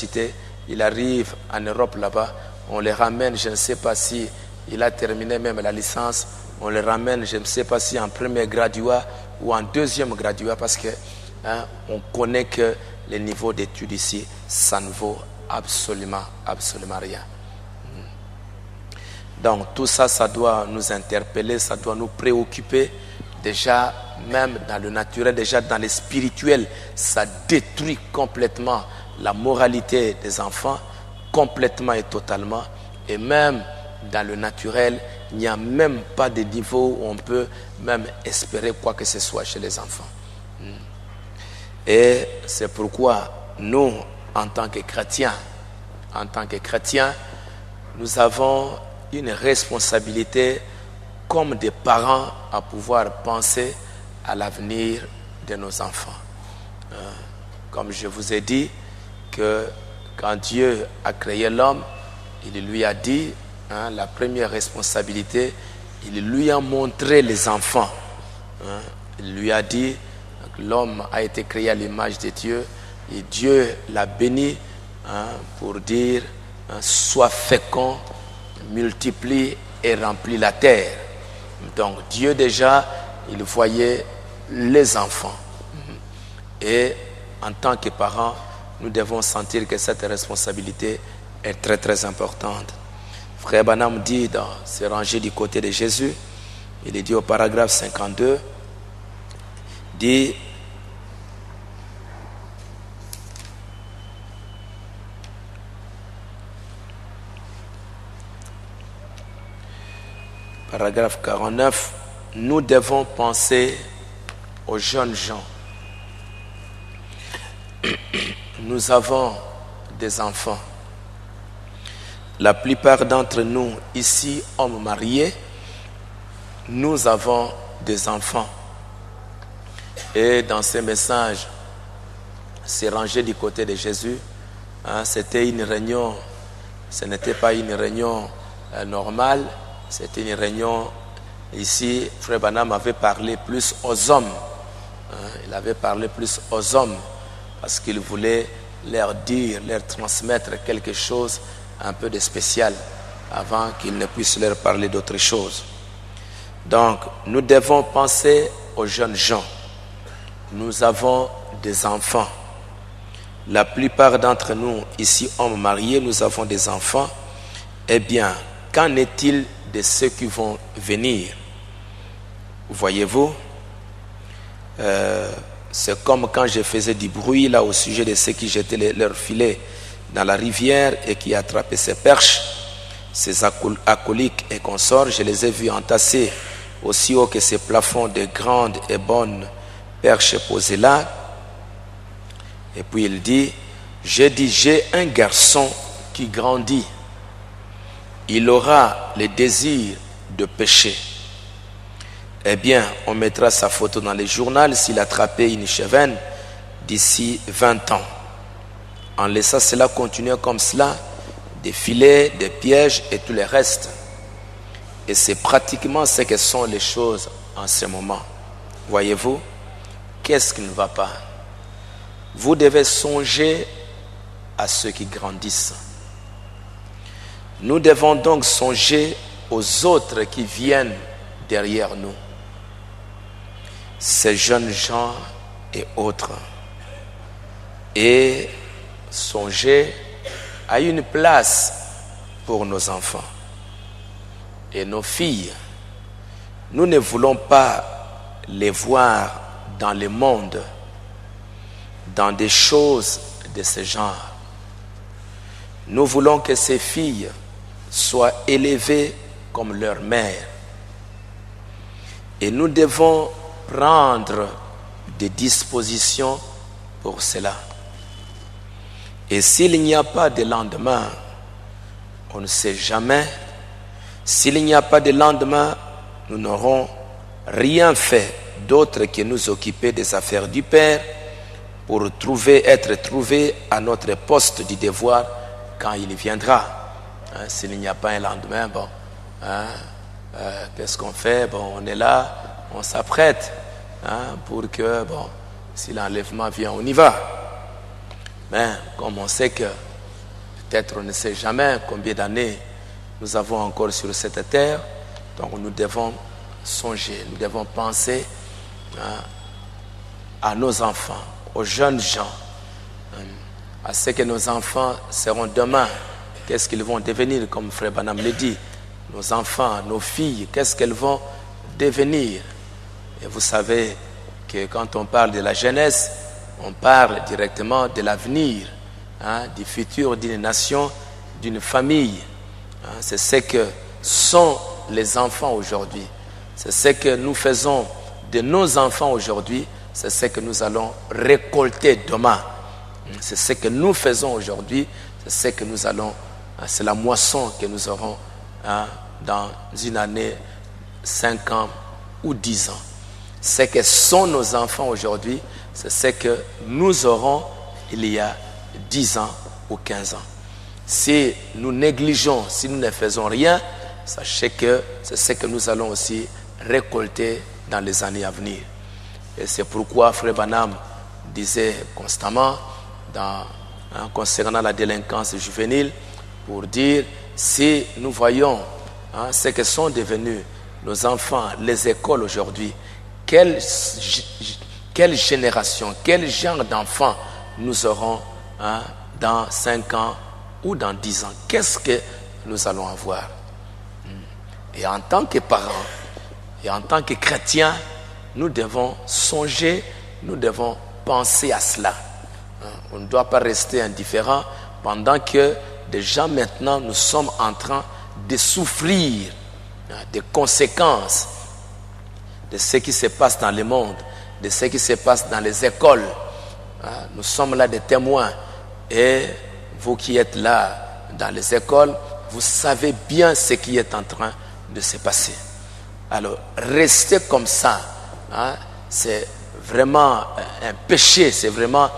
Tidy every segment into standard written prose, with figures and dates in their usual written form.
l'université, il arrive en Europe là-bas, on les ramène, je ne sais pas si il a terminé même la licence, on les ramène, je ne sais pas si en premier graduat ou en deuxième graduat, parce que on connaît que le niveau d'études ici, ça ne vaut absolument rien. Donc tout ça, ça doit nous interpeller, ça doit nous préoccuper. Déjà, même dans le naturel, déjà dans le spirituel, ça détruit complètement la moralité des enfants, complètement et totalement. Et même dans le naturel, il n'y a même pas de niveau où on peut même espérer quoi que ce soit chez les enfants. Et c'est pourquoi nous, en tant que chrétiens, nous avons une responsabilité comme des parents à pouvoir penser à l'avenir de nos enfants. Comme je vous ai dit, que quand Dieu a créé l'homme, il lui a dit, la première responsabilité, il lui a montré les enfants. Il lui a dit que l'homme a été créé à l'image de Dieu et Dieu l'a béni pour dire sois fécond, multiplie et remplis la terre. Donc Dieu déjà, il voyait les enfants. Et en tant que parents, nous devons sentir que cette responsabilité est très très importante. Frère Branham dit dans ses rangées du côté de Jésus, il est dit au paragraphe 52, dit paragraphe 49, nous devons penser aux jeunes gens. Nous avons des enfants. La plupart d'entre nous, ici, hommes mariés, nous avons des enfants. Et dans ces messages, c'est rangé du côté de Jésus. C'était une réunion, ce n'était pas une réunion normale, c'était une réunion, ici, Frère Branham avait parlé plus aux hommes. Il avait parlé plus aux hommes parce qu'il voulait leur dire, leur transmettre quelque chose un peu de spécial avant qu'il ne puisse leur parler d'autre chose. Donc, nous devons penser aux jeunes gens. Nous avons des enfants. La plupart d'entre nous, ici, hommes mariés, nous avons des enfants. Eh bien, qu'en est-il de ceux qui vont venir? Voyez-vous, c'est comme quand je faisais du bruit là au sujet de ceux qui jetaient leurs filets dans la rivière et qui attrapaient ces perches, ces acolytes et consorts, je les ai vus entasser aussi haut que ces plafonds de grandes et bonnes perches posées là. Et puis il dit, j'ai un garçon qui grandit. Il aura le désir de pécher. Eh bien, on mettra sa photo dans le journal s'il attrapait une chevenne d'ici 20 ans. En laissant cela continuer comme cela, des filets, des pièges et tout le reste. Et c'est pratiquement ce que sont les choses en ce moment. Voyez-vous, qu'est-ce qui ne va pas? Vous devez songer à ceux qui grandissent. Nous devons donc songer aux autres qui viennent derrière nous. Ces jeunes gens et autres. Et songer à une place pour nos enfants et nos filles. Nous ne voulons pas les voir dans le monde, dans des choses de ce genre. Nous voulons que ces filles soient élevées comme leur mère. Et nous devons prendre des dispositions pour cela. Et s'il n'y a pas de lendemain, on ne sait jamais. S'il n'y a pas de lendemain, nous n'aurons rien fait d'autre que nous occuper des affaires du Père pour être trouvés à notre poste du devoir quand il viendra. S'il n'y a pas un lendemain, qu'est-ce qu'on fait? On est là, on s'apprête pour que, si l'enlèvement vient, on y va. Mais comme on sait que Peut-être on ne sait jamais combien d'années nous avons encore sur cette terre. Donc nous devons songer, nous devons penser à nos enfants, aux jeunes gens, à ce que nos enfants seront demain. Qu'est-ce qu'ils vont devenir, comme Frère Branham le dit. Nos enfants, nos filles, qu'est-ce qu'elles vont devenir. Et vous savez que quand on parle de la jeunesse, on parle directement de l'avenir, du futur d'une nation, d'une famille. C'est ce que sont les enfants aujourd'hui. C'est ce que nous faisons de nos enfants aujourd'hui. C'est ce que nous allons récolter demain. C'est ce que nous faisons aujourd'hui. C'est ce que nous allons... C'est la moisson que nous aurons dans une année, 5 ans ou 10 ans. Ce que sont nos enfants aujourd'hui, c'est ce que nous aurons il y a 10 ans ou 15 ans. Si nous négligeons, si nous ne faisons rien, sachez que c'est ce que nous allons aussi récolter dans les années à venir. Et c'est pourquoi Frère Branham disait constamment concernant la délinquance juvénile, pour dire, si nous voyons ce que sont devenus nos enfants, les écoles aujourd'hui, quelle génération, quel genre d'enfants nous aurons dans 5 ans ou dans 10 ans. Qu'est-ce que nous allons avoir? Et en tant que parents, et en tant que chrétiens, nous devons songer, nous devons penser à cela. On ne doit pas rester indifférent pendant que déjà maintenant nous sommes en train de souffrir des conséquences de ce qui se passe dans le monde, de ce qui se passe dans les écoles. Nous sommes là des témoins. Et vous qui êtes là dans les écoles, vous savez bien ce qui est en train de se passer. Alors, rester comme ça, c'est vraiment un péché, c'est vraiment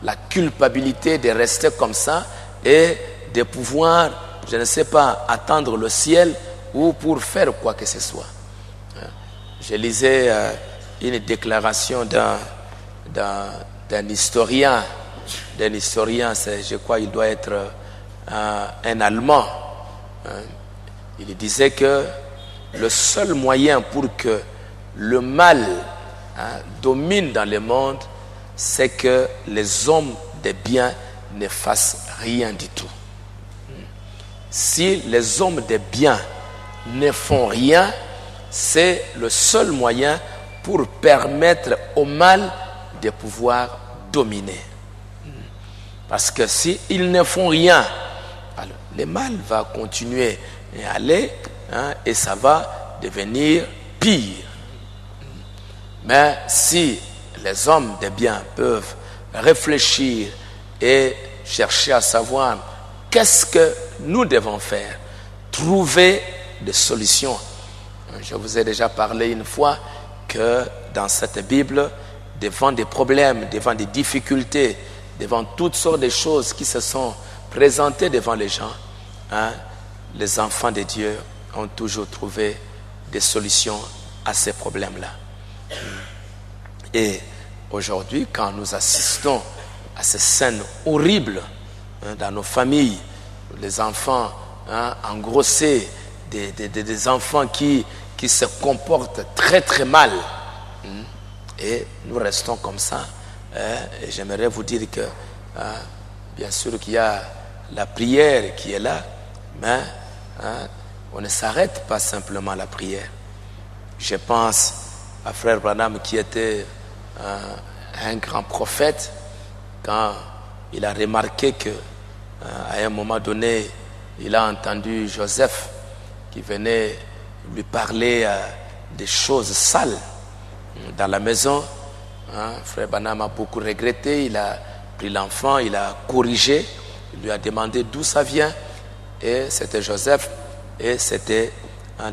la culpabilité de rester comme ça et de pouvoir, je ne sais pas, attendre le ciel ou pour faire quoi que ce soit. Je lisais une déclaration d'un historien, je crois qu'il doit être un Allemand. Il disait que le seul moyen pour que le mal domine dans le monde, c'est que les hommes de bien ne fassent rien du tout. Si les hommes de bien ne font rien, c'est le seul moyen pour permettre au mal de pouvoir dominer. Parce que s'ils ne font rien, alors le mal va continuer à aller et ça va devenir pire. Mais si les hommes de bien peuvent réfléchir et chercher à savoir qu'est-ce que nous devons faire, trouver des solutions. Je vous ai déjà parlé une fois que dans cette Bible, devant des problèmes, devant des difficultés, devant toutes sortes de choses qui se sont présentées devant les gens, les enfants de Dieu ont toujours trouvé des solutions à ces problèmes-là. Et aujourd'hui, quand nous assistons à ces scènes horribles dans nos familles, les enfants engrossés, des enfants qui se comportent très très mal, et nous restons comme ça. Et j'aimerais vous dire que bien sûr qu'il y a la prière qui est là, mais on ne s'arrête pas simplement à la prière. Je pense à Frère Branham qui était un grand prophète, quand il a remarqué que à un moment donné, il a entendu Joseph qui venait lui parler des choses sales dans la maison. Frère Branham a beaucoup regretté, il a pris l'enfant, il a corrigé, il lui a demandé d'où ça vient, et c'était Joseph, et c'était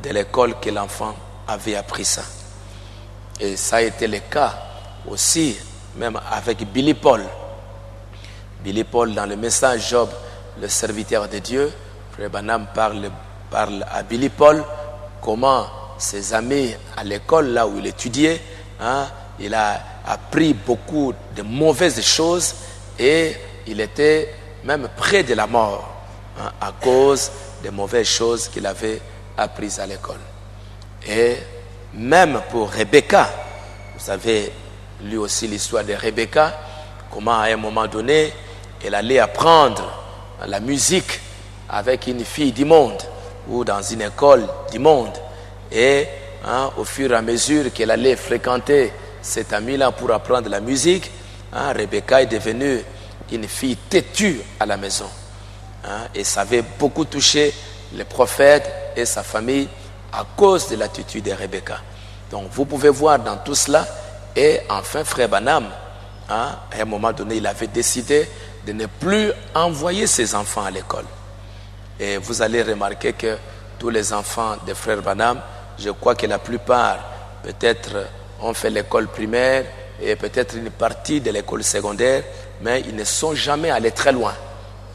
de l'école que l'enfant avait appris ça. Et ça a été le cas aussi, même avec Billy Paul. Billy Paul, dans le message Job, le serviteur de Dieu, Frère Branham parle à Billy Paul comment ses amis à l'école, là où il étudiait, il a appris beaucoup de mauvaises choses et il était même près de la mort, à cause des mauvaises choses qu'il avait apprises à l'école. Et même pour Rebecca, vous avez lu aussi l'histoire de Rebecca, comment à un moment donné, elle allait apprendre la musique avec une fille du monde ou dans une école du monde. Et au fur et à mesure qu'elle allait fréquenter cet ami-là pour apprendre la musique, Rebecca est devenue une fille têtue à la maison. Et ça avait beaucoup touché le prophète et sa famille à cause de l'attitude de Rebecca. Donc vous pouvez voir dans tout cela. Et enfin, frère Branham, à un moment donné, il avait décidé de ne plus envoyer ses enfants à l'école. Et vous allez remarquer que tous les enfants de frère Branham, je crois que la plupart, peut-être, ont fait l'école primaire et peut-être une partie de l'école secondaire, mais ils ne sont jamais allés très loin.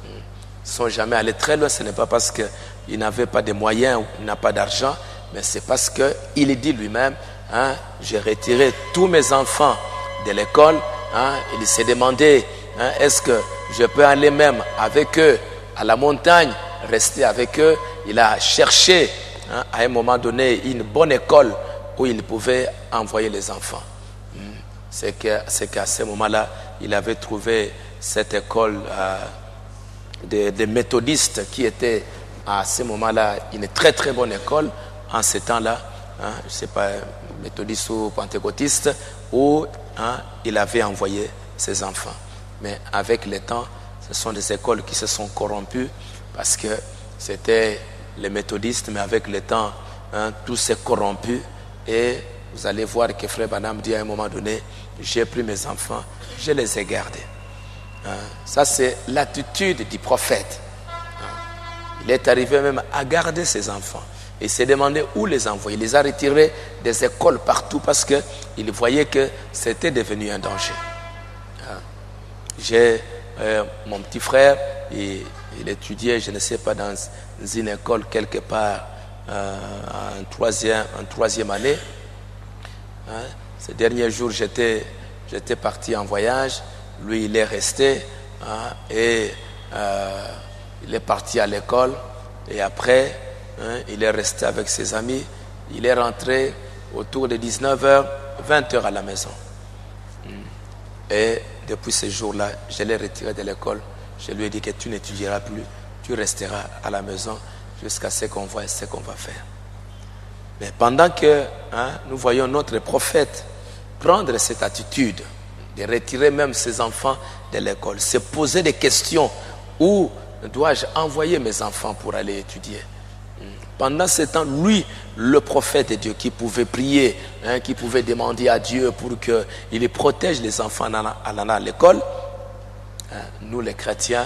Ils ne sont jamais allés très loin, ce n'est pas parce qu'ils n'avaient pas de moyens ou qu'ils n'ont pas d'argent, mais c'est parce qu'il dit lui-même, j'ai retiré tous mes enfants de l'école. Il s'est demandé, est-ce que je peux aller même avec eux à la montagne, rester avec eux. Il a cherché à un moment donné une bonne école où il pouvait envoyer les enfants. C'est qu'à ce moment-là, il avait trouvé cette école des méthodistes qui était à ce moment-là une très très bonne école en ce temps-là. Je ne sais pas, méthodiste ou pentecôtiste, où il avait envoyé ses enfants. Mais avec le temps, ce sont des écoles qui se sont corrompues parce que c'était les méthodistes, mais avec le temps, tout s'est corrompu. Et vous allez voir que frère Branham dit à un moment donné, j'ai pris mes enfants, je les ai gardés. Ça, c'est l'attitude du prophète. Il est arrivé même à garder ses enfants. Il s'est demandé où les envoyer. Il les a retirés des écoles partout parce qu'il voyait que c'était devenu un danger. J'ai mon petit frère, il étudiait, je ne sais pas, dans une école quelque part, en troisième année. Ces derniers jours, j'étais parti en voyage. Lui, il est resté et il est parti à l'école. Et après, il est resté avec ses amis. Il est rentré autour de 19h, 20h à la maison. Et depuis ce jour-là, je l'ai retiré de l'école. Je lui ai dit que tu n'étudieras plus, tu resteras à la maison jusqu'à ce qu'on voit ce qu'on va faire. Mais pendant que nous voyons notre prophète prendre cette attitude de retirer même ses enfants de l'école, se poser des questions, où dois-je envoyer mes enfants pour aller étudier? Pendant ce temps, lui, le prophète de Dieu, qui pouvait prier, qui pouvait demander à Dieu pour qu'il protège les enfants en allant à l'école, nous les chrétiens,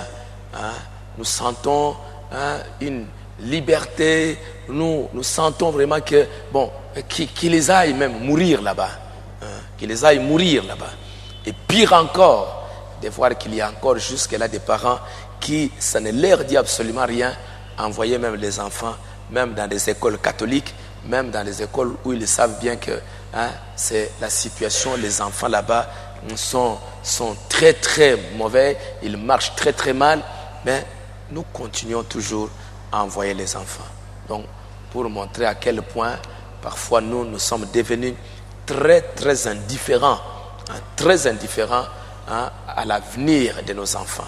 nous sentons une liberté, nous sentons vraiment que, qu'ils aillent même mourir là-bas. Qu'ils aillent mourir là-bas. Et pire encore, de voir qu'il y a encore jusque-là des parents qui, ça ne leur dit absolument rien, envoyer même les enfants, même dans des écoles catholiques, même dans les écoles où ils savent bien que c'est la situation, les enfants là-bas sont très très mauvais, ils marchent très très mal, mais nous continuons toujours à envoyer les enfants. Donc, pour montrer à quel point parfois nous sommes devenus très très indifférents à l'avenir de nos enfants.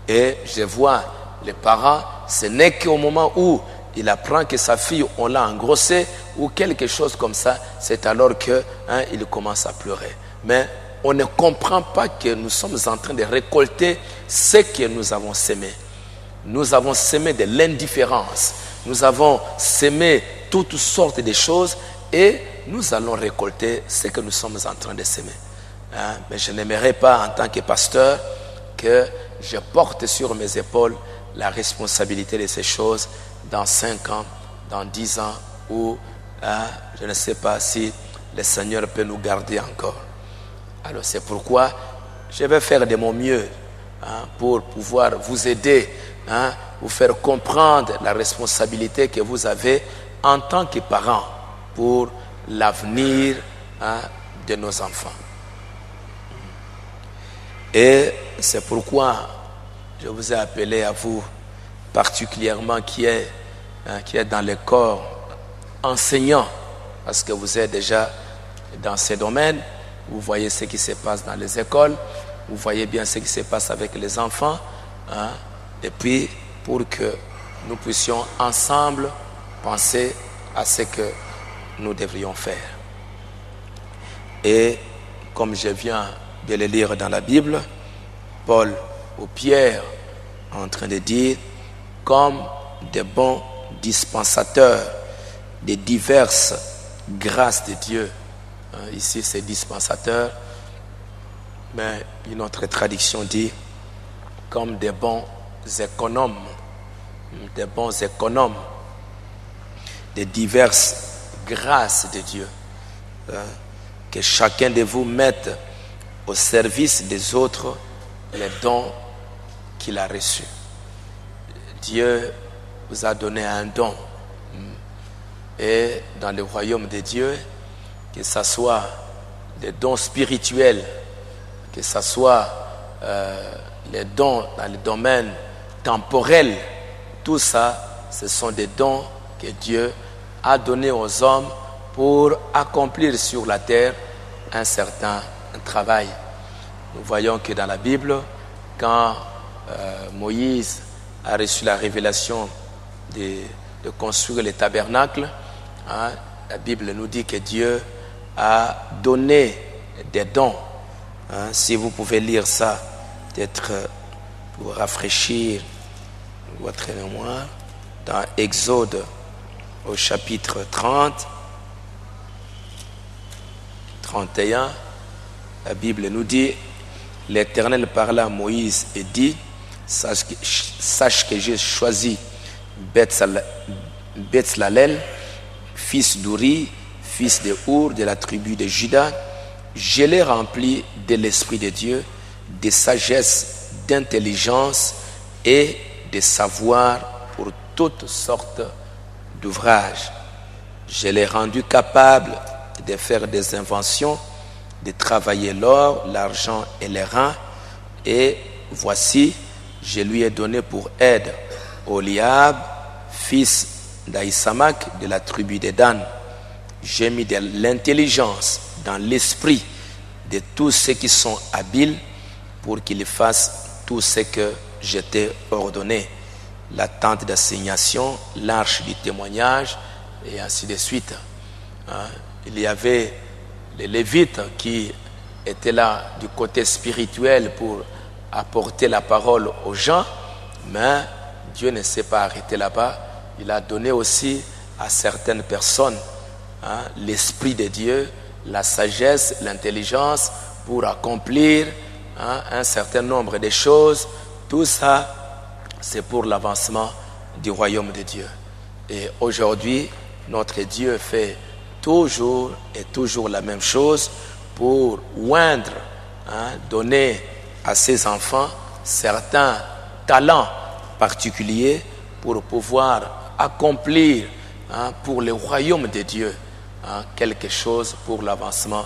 Et je vois les parents, ce n'est qu'au moment où il apprend que sa fille, on l'a engrossée ou quelque chose comme ça, c'est alors qu'il commence à pleurer. Mais on ne comprend pas que nous sommes en train de récolter ce que nous avons sémé. Nous avons sémé de l'indifférence. Nous avons sémé toutes sortes de choses et nous allons récolter ce que nous sommes en train de sémer. Mais je n'aimerais pas, en tant que pasteur, que je porte sur mes épaules la responsabilité de ces choses dans 5 ans, dans 10 ans, ou je ne sais pas si le Seigneur peut nous garder encore. Alors c'est pourquoi je vais faire de mon mieux pour pouvoir vous aider, vous faire comprendre la responsabilité que vous avez en tant que parents pour l'avenir de nos enfants. Et c'est pourquoi je vous ai appelé à vous, particulièrement qui est dans le corps enseignant, parce que vous êtes déjà dans ces domaines, vous voyez ce qui se passe dans les écoles, vous voyez bien ce qui se passe avec les enfants, et puis pour que nous puissions ensemble penser à ce que nous devrions faire. Et comme je viens de le lire dans la Bible, Paul ou Pierre en train de dire, comme de bons dispensateurs des diverses grâces de Dieu. Ici c'est dispensateur, mais une autre traduction dit comme des bons économes, des diverses grâces de Dieu. Que chacun de vous mette au service des autres les dons qu'il a reçus. Dieu vous a donné un don. Et dans le royaume de Dieu, que ce soit des dons spirituels, que ce soit les dons dans le domaine temporel, tout ça, ce sont des dons que Dieu a donnés aux hommes pour accomplir sur la terre un certain travail. Nous voyons que dans la Bible, quand Moïse a reçu la révélation de construire le tabernacle, la Bible nous dit que Dieu a donné des dons. Si vous pouvez lire ça, peut-être pour rafraîchir votre mémoire, dans Exode au chapitre 30, 31, la Bible nous dit, l'Éternel parla à Moïse et dit, sache que j'ai choisi Bethsalel, fils d'Uri, fils de Our, de la tribu de Juda. Je l'ai rempli de l'Esprit de Dieu, de sagesse, d'intelligence et de savoir pour toutes sortes d'ouvrages. Je l'ai rendu capable de faire des inventions, de travailler l'or, l'argent et les reins. Et voici, je lui ai donné pour aide Oliab, fils d'Aïsamak, de la tribu de Dan. J'ai mis de l'intelligence dans l'esprit de tous ceux qui sont habiles pour qu'ils fassent tout ce que je t'ai ordonné. La tente d'assignation, l'arche du témoignage, et ainsi de suite. Il y avait les Lévites qui étaient là du côté spirituel pour apporter la parole aux gens, mais Dieu ne s'est pas arrêté là-bas. Il a donné aussi à certaines personnes l'Esprit de Dieu, la sagesse, l'intelligence pour accomplir un certain nombre de choses. Tout ça, c'est pour l'avancement du royaume de Dieu. Et aujourd'hui, notre Dieu fait toujours et toujours la même chose pour oindre, donner à ses enfants certains talents particuliers pour pouvoir accomplir pour le royaume de Dieu quelque chose pour l'avancement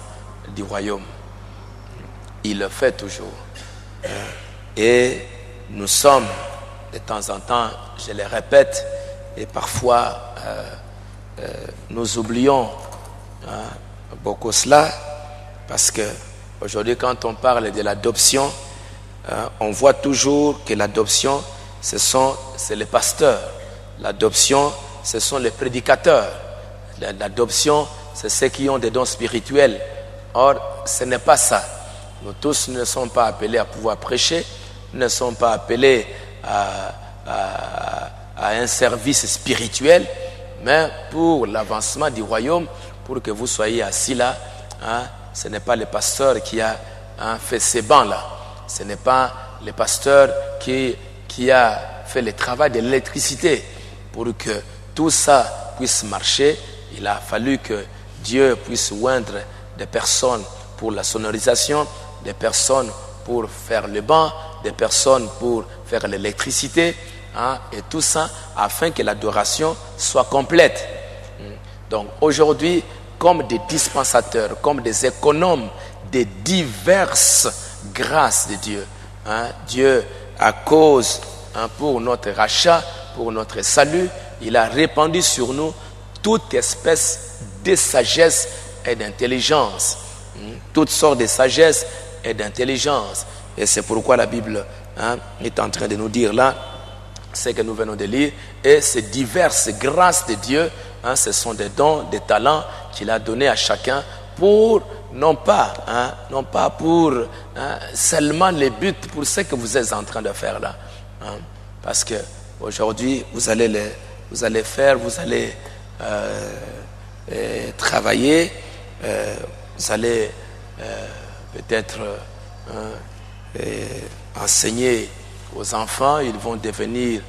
du royaume. Il le fait toujours. Et nous sommes, de temps en temps, je le répète, et parfois nous oublions beaucoup cela, parce que aujourd'hui, quand on parle de l'adoption, on voit toujours que l'adoption, c'est les pasteurs. L'adoption, ce sont les prédicateurs. L'adoption, c'est ceux qui ont des dons spirituels. Or, ce n'est pas ça. Nous tous ne sommes pas appelés à pouvoir prêcher, nous ne sommes pas appelés à un service spirituel, mais pour l'avancement du royaume, pour que vous soyez assis là, ce n'est pas le pasteur qui a fait ces bancs-là. Ce n'est pas le pasteur qui a fait le travail de l'électricité. Pour que tout ça puisse marcher, il a fallu que Dieu puisse oindre des personnes pour la sonorisation, des personnes pour faire le banc, des personnes pour faire l'électricité, et tout ça afin que l'adoration soit complète. Donc aujourd'hui, comme des dispensateurs, comme des économes des diverses grâces de Dieu, Dieu à cause, pour notre rachat, pour notre salut, il a répandu sur nous toute espèce de sagesse et d'intelligence. Toutes sortes de sagesse et d'intelligence. Et c'est pourquoi la Bible est en train de nous dire là, ce que nous venons de lire, et ces diverses grâces de Dieu, ce sont des dons, des talents qu'il a donnés à chacun pour, non pas pour seulement les buts, pour ce que vous êtes en train de faire là. Parce que aujourd'hui, vous allez travailler, vous allez peut-être enseigner aux enfants, ils vont devenir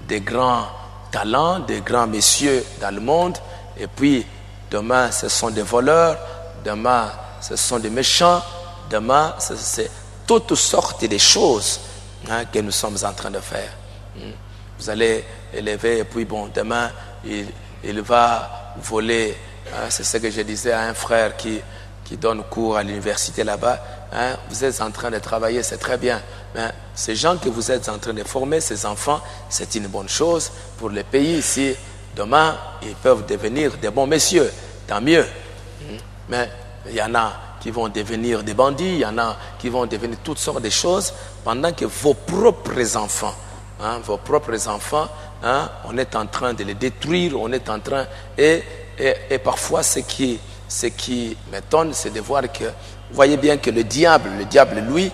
des grands talents, des grands messieurs dans le monde, et puis demain ce sont des voleurs, demain ce sont des méchants, demain c'est toutes sortes de choses que nous sommes en train de faire. Vous allez élever, et puis bon, demain il va voler. C'est ce que je disais à un frère qui donne cours à l'université là-bas. Vous êtes en train de travailler, c'est très bien. Mais ces gens que vous êtes en train de former, ces enfants, c'est une bonne chose pour le pays ici. Demain, ils peuvent devenir des bons messieurs, tant mieux. Mais il y en a qui vont devenir des bandits, il y en a qui vont devenir toutes sortes de choses, pendant que vos propres enfants, on est en train de les détruire, on est en train... Et parfois, ce qui m'étonne, c'est de voir que, vous voyez bien que le diable, lui,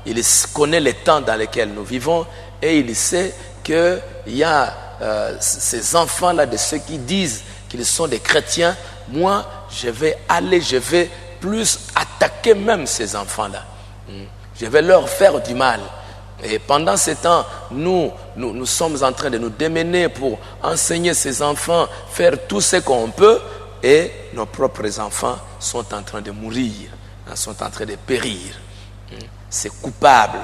il connaît les temps dans lesquels nous vivons, et il sait qu'il y a ces enfants-là, de ceux qui disent qu'ils sont des chrétiens. Moi, je vais plus attaquer même ces enfants-là. Je vais leur faire du mal. Et pendant ce temps, nous sommes en train de nous démener pour enseigner ces enfants, faire tout ce qu'on peut, et nos propres enfants sont en train de mourir, sont en train de périr. C'est coupable.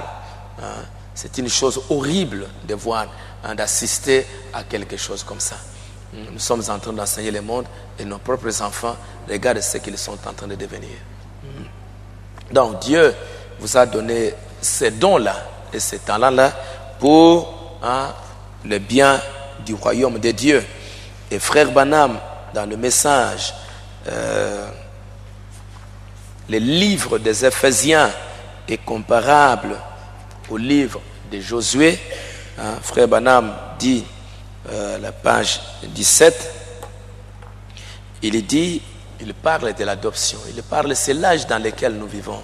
C'est une chose horrible de voir, d'assister à quelque chose comme ça. Nous sommes en train d'enseigner le monde, et nos propres enfants regardent ce qu'ils sont en train de devenir. Donc Dieu vous a donné ces dons-là et ces talents-là pour le bien du royaume de Dieu. Et frère Branham, dans le message, le livre des Éphésiens est comparable au livre de Josué. Frère Branham dit, la page 17, il parle de l'adoption. C'est l'âge dans lequel nous vivons,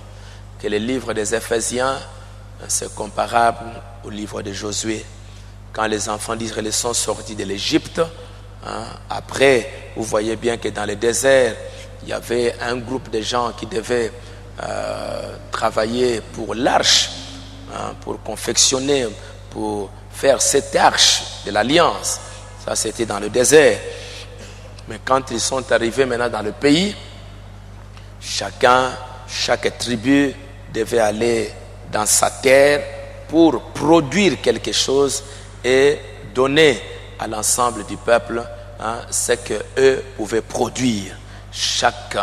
que le livre des Éphésiens, c'est comparable au livre de Josué. Quand les enfants d'Israël sont sortis de l'Égypte, après, vous voyez bien que dans le désert, il y avait un groupe de gens qui devaient travailler pour l'arche, pour confectionner, pour faire cette arche de l'alliance. Ça, c'était dans le désert. Mais quand ils sont arrivés maintenant dans le pays, chaque tribu devait aller dans sa terre pour produire quelque chose et donner à l'ensemble du peuple ce qu'eux pouvaient produire. Chaque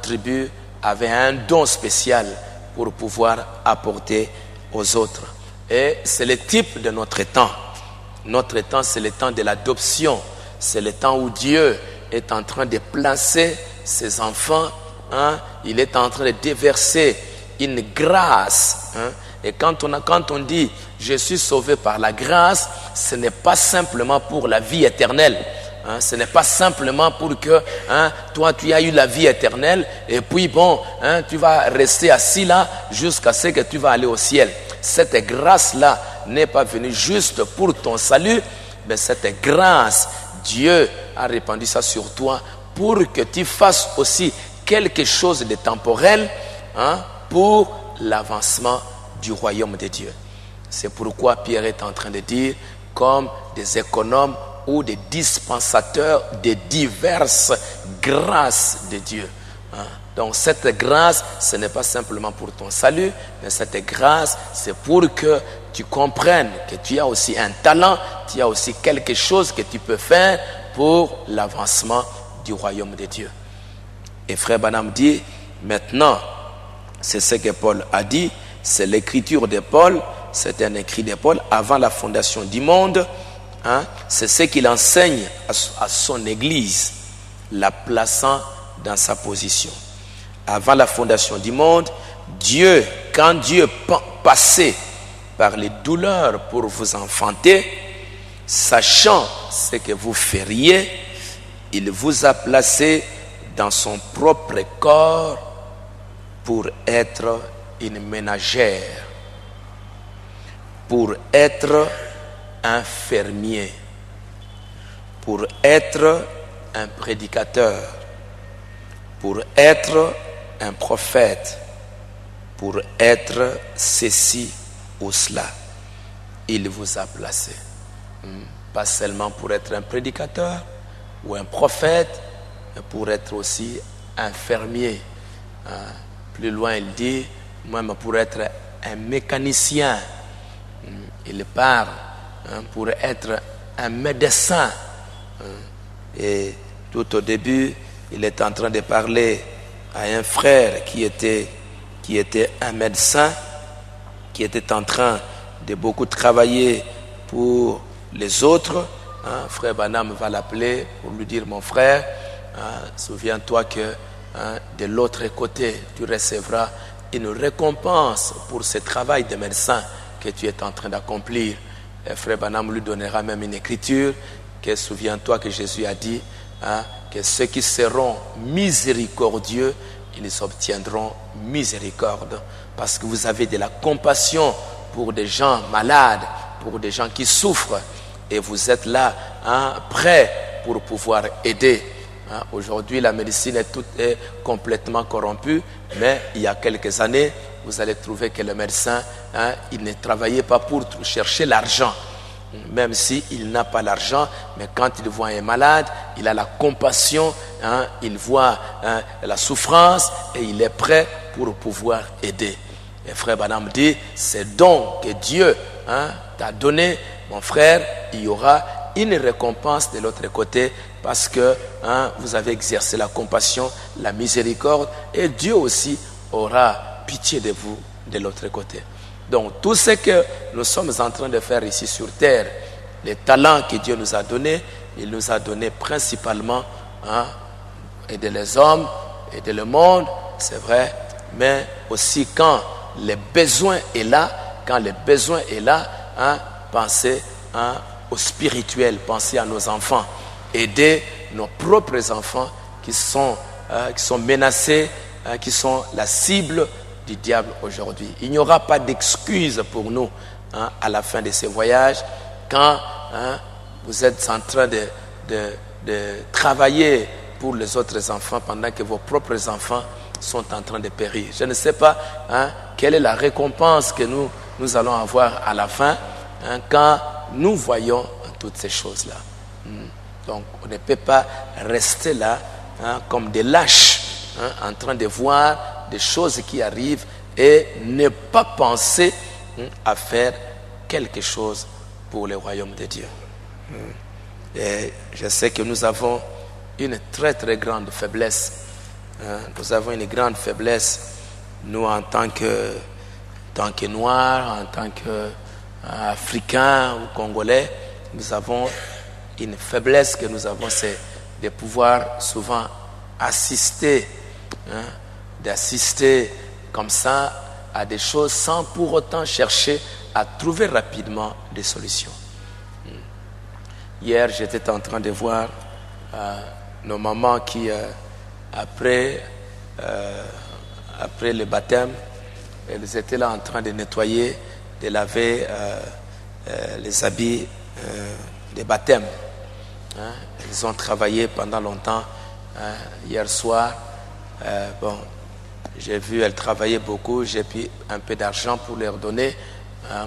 tribu avait un don spécial pour pouvoir apporter aux autres. Et c'est le type de notre temps. Notre temps, c'est le temps de l'adoption. C'est le temps où Dieu est en train de placer ses enfants. Il est en train de déverser une grâce. Et quand on dit « je suis sauvé par la grâce », ce n'est pas simplement pour la vie éternelle. Ce n'est pas simplement pour que toi tu as eu la vie éternelle et puis bon, tu vas rester assis là jusqu'à ce que tu vas aller au ciel. Cette grâce-là n'est pas venue juste pour ton salut, mais cette grâce, Dieu a répandu ça sur toi pour que tu fasses aussi quelque chose de temporel pour l'avancement du royaume de Dieu. C'est pourquoi Pierre est en train de dire, comme des économes ou des dispensateurs de diverses grâces de Dieu. Donc cette grâce, ce n'est pas simplement pour ton salut, mais cette grâce, c'est pour que tu comprennes que tu as aussi un talent, tu as aussi quelque chose que tu peux faire pour l'avancement du royaume de Dieu. Et frère Branham dit, maintenant, c'est ce que Paul a dit, c'est l'écriture de Paul, c'est un écrit de Paul, avant la fondation du monde, c'est ce qu'il enseigne à son Église, la plaçant dans sa position. Avant la fondation du monde, quand Dieu passait par les douleurs pour vous enfanter, sachant ce que vous feriez, il vous a placé dans son propre corps pour être une ménagère, pour être un fermier, pour être un prédicateur, pour être un prophète, pour être ceci ou cela. Il vous a placé. Pas seulement pour être un prédicateur ou un prophète, mais pour être aussi un fermier. Plus loin, il dit, même pour être un mécanicien. Il parle pour être un médecin. Et tout au début, il est en train de parler à un frère qui était un médecin, qui était en train de beaucoup travailler pour les autres. Frère Branham va l'appeler pour lui dire, mon frère, souviens-toi que de l'autre côté, tu recevras une récompense pour ce travail de médecin que tu es en train d'accomplir. Et frère Branham lui donnera même une écriture que souviens-toi que Jésus a dit que ceux qui seront miséricordieux, ils obtiendront miséricorde, parce que vous avez de la compassion pour des gens malades, pour des gens qui souffrent, et vous êtes là prêts pour pouvoir aider. Aujourd'hui, la médecine est complètement corrompue, mais il y a quelques années, vous allez trouver que le médecin, il ne travaillait pas pour chercher l'argent. Même s'il n'a pas l'argent, mais quand il voit un malade, il a la compassion, il voit la souffrance et il est prêt pour pouvoir aider. Et frère Branham dit, c'est donc que Dieu t'a donné, mon frère, il y aura une récompense de l'autre côté parce que vous avez exercé la compassion, la miséricorde, et Dieu aussi aura pitié de vous de l'autre côté. Donc tout ce que nous sommes en train de faire ici sur terre, les talents que Dieu nous a donnés, il nous a donné principalement aider les hommes, aider le monde, c'est vrai, mais aussi quand le besoin est là, pensez au spirituel, pensez à nos enfants, aider nos propres enfants qui sont menacés, qui sont la cible du diable aujourd'hui. Il n'y aura pas d'excuse pour nous à la fin de ce voyage quand vous êtes en train de travailler pour les autres enfants pendant que vos propres enfants sont en train de périr. Je ne sais pas quelle est la récompense que nous allons avoir à la fin quand nous voyons toutes ces choses-là. Donc on ne peut pas rester là comme des lâches en train de voir des choses qui arrivent et ne pas penser à faire quelque chose pour le royaume de Dieu. Et je sais que nous avons une très très grande faiblesse. Nous avons une grande faiblesse, nous en tant que Noirs, en tant qu'Africains ou Congolais, nous avons une faiblesse que nous avons, c'est de pouvoir souvent assister, d'assister comme ça à des choses sans pour autant chercher à trouver rapidement des solutions. Hier, j'étais en train de voir nos mamans qui, après le baptême, elles étaient là en train de nettoyer, de laver les habits de baptême. Elles ont travaillé pendant longtemps. Hier soir, j'ai vu elles travailler beaucoup. J'ai pris un peu d'argent pour leur donner,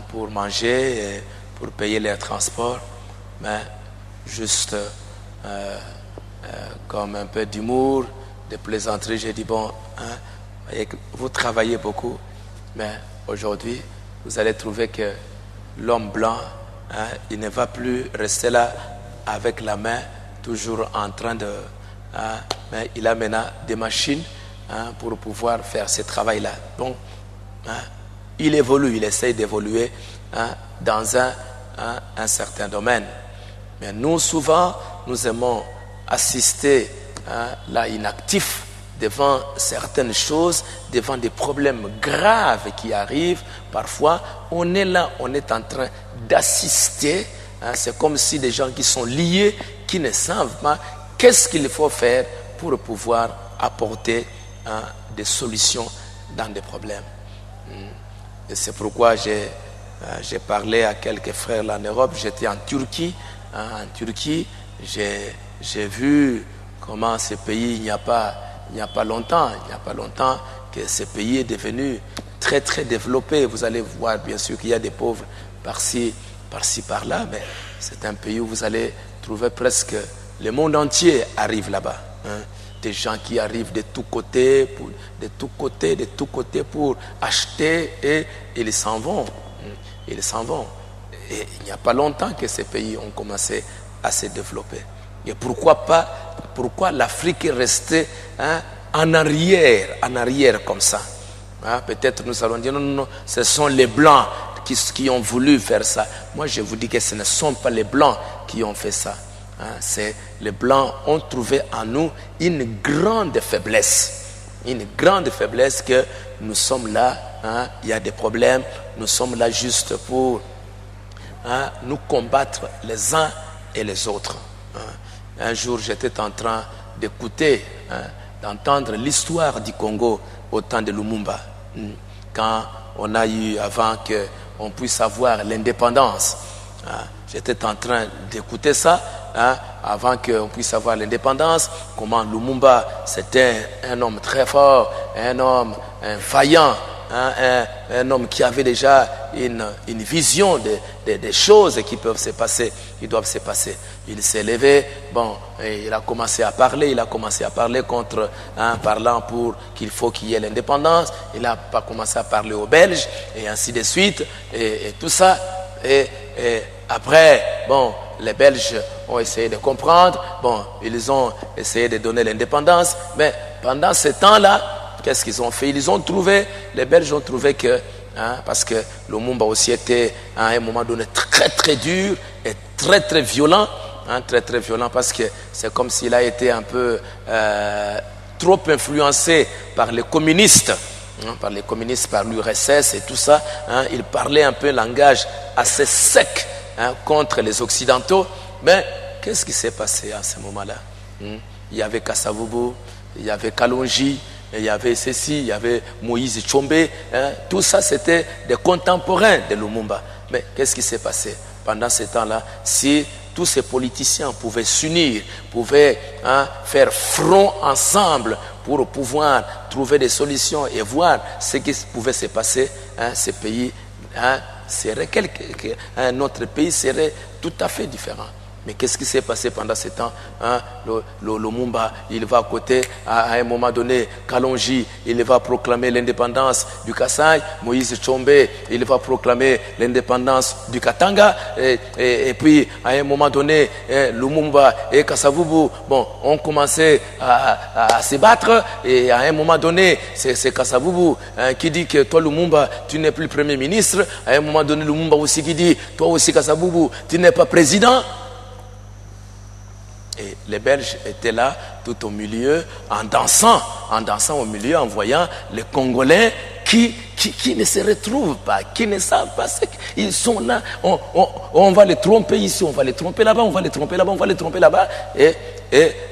pour manger, et pour payer leur transport. Mais juste comme un peu d'humour, de plaisanterie, j'ai dit, vous travaillez beaucoup, mais aujourd'hui, vous allez trouver que l'homme blanc, il ne va plus rester là avec la main, toujours en train de... mais il a maintenant des machines pour pouvoir faire ce travail-là. Donc, il évolue, il essaye d'évoluer dans un certain domaine. Mais nous, souvent, nous aimons assister là inactifs devant certaines choses, devant des problèmes graves qui arrivent. Parfois, on est là, on est en train d'assister. C'est comme si des gens qui sont liés, qui ne savent pas qu'est-ce qu'il faut faire pour pouvoir apporter des solutions dans des problèmes. Et c'est pourquoi j'ai parlé à quelques frères là en Europe. J'étais en Turquie. En Turquie, j'ai vu comment ce pays, il n'y a pas longtemps que ce pays est devenu très très développé. Vous allez voir bien sûr qu'il y a des pauvres par-ci, par-là, mais c'est un pays où vous allez trouver presque le monde entier arrive là-bas. Des gens qui arrivent de tous côtés pour acheter et ils s'en vont. Et il n'y a pas longtemps que ces pays ont commencé à se développer. Et pourquoi l'Afrique est restée en arrière comme ça? Peut-être nous allons dire non, ce sont les Blancs qui ont voulu faire ça. Moi, je vous dis que ce ne sont pas les Blancs qui ont fait ça. C'est les Blancs ont trouvé en nous une grande faiblesse. Une grande faiblesse que nous sommes là, il y a des problèmes, nous sommes là juste pour nous combattre les uns et les autres. Un jour, j'étais en train d'écouter, d'entendre l'histoire du Congo au temps de Lumumba, quand on a eu, avant qu'on puisse avoir l'indépendance. J'étais en train d'écouter ça, avant qu'on puisse avoir l'indépendance, comment Lumumba, c'était un homme très fort, un homme vaillant, un homme qui avait déjà une vision des choses qui peuvent se passer, qui doivent se passer. Il s'est levé, et il a commencé à parler, contre, parlant pour qu'il faut qu'il y ait l'indépendance. Il a commencé à parler aux Belges, et ainsi de suite, et tout ça. Et après, les Belges ont essayé de comprendre, ils ont essayé de donner l'indépendance, mais pendant ce temps-là, qu'est-ce qu'ils ont fait? Les Belges ont trouvé que, parce que Lumumba aussi était à un moment donné très très dur et très très violent, très très violent, parce que c'est comme s'il a été un peu trop influencé par les communistes, par l'URSS et tout ça. Il parlait un peu un langage assez sec contre les Occidentaux. Mais qu'est-ce qui s'est passé à ce moment-là? Il y avait Kasavubu, il y avait Kalonji, il y avait ceci, il y avait Moïse Tshombe. Tout ça, c'était des contemporains de Lumumba. Mais qu'est-ce qui s'est passé pendant ce temps-là? Si tous ces politiciens pouvaient s'unir, pouvaient faire front ensemble pour pouvoir trouver des solutions et voir ce qui pouvait se passer, ces pays notre pays serait tout à fait différent. Mais qu'est-ce qui s'est passé pendant ce temps? Lumumba, il va à côté, à un moment donné, Kalonji, il va proclamer l'indépendance du Kasaï. Moïse Tshombe, il va proclamer l'indépendance du Katanga. Et puis, à un moment donné, Lumumba et Kasavubu, ont commencé à se battre. Et à un moment donné, c'est Kasavubu qui dit que toi, Lumumba, tu n'es plus Premier ministre. À un moment donné, Lumumba aussi qui dit, toi aussi, Kasavubu, tu n'es pas président. Et les Belges étaient là, tout au milieu, en dansant au milieu, en voyant les Congolais qui ne se retrouvent pas, qui ne savent pas ce qu'ils sont là. On va les tromper ici, on va les tromper là-bas, on va les tromper là-bas, on va les tromper là-bas. Et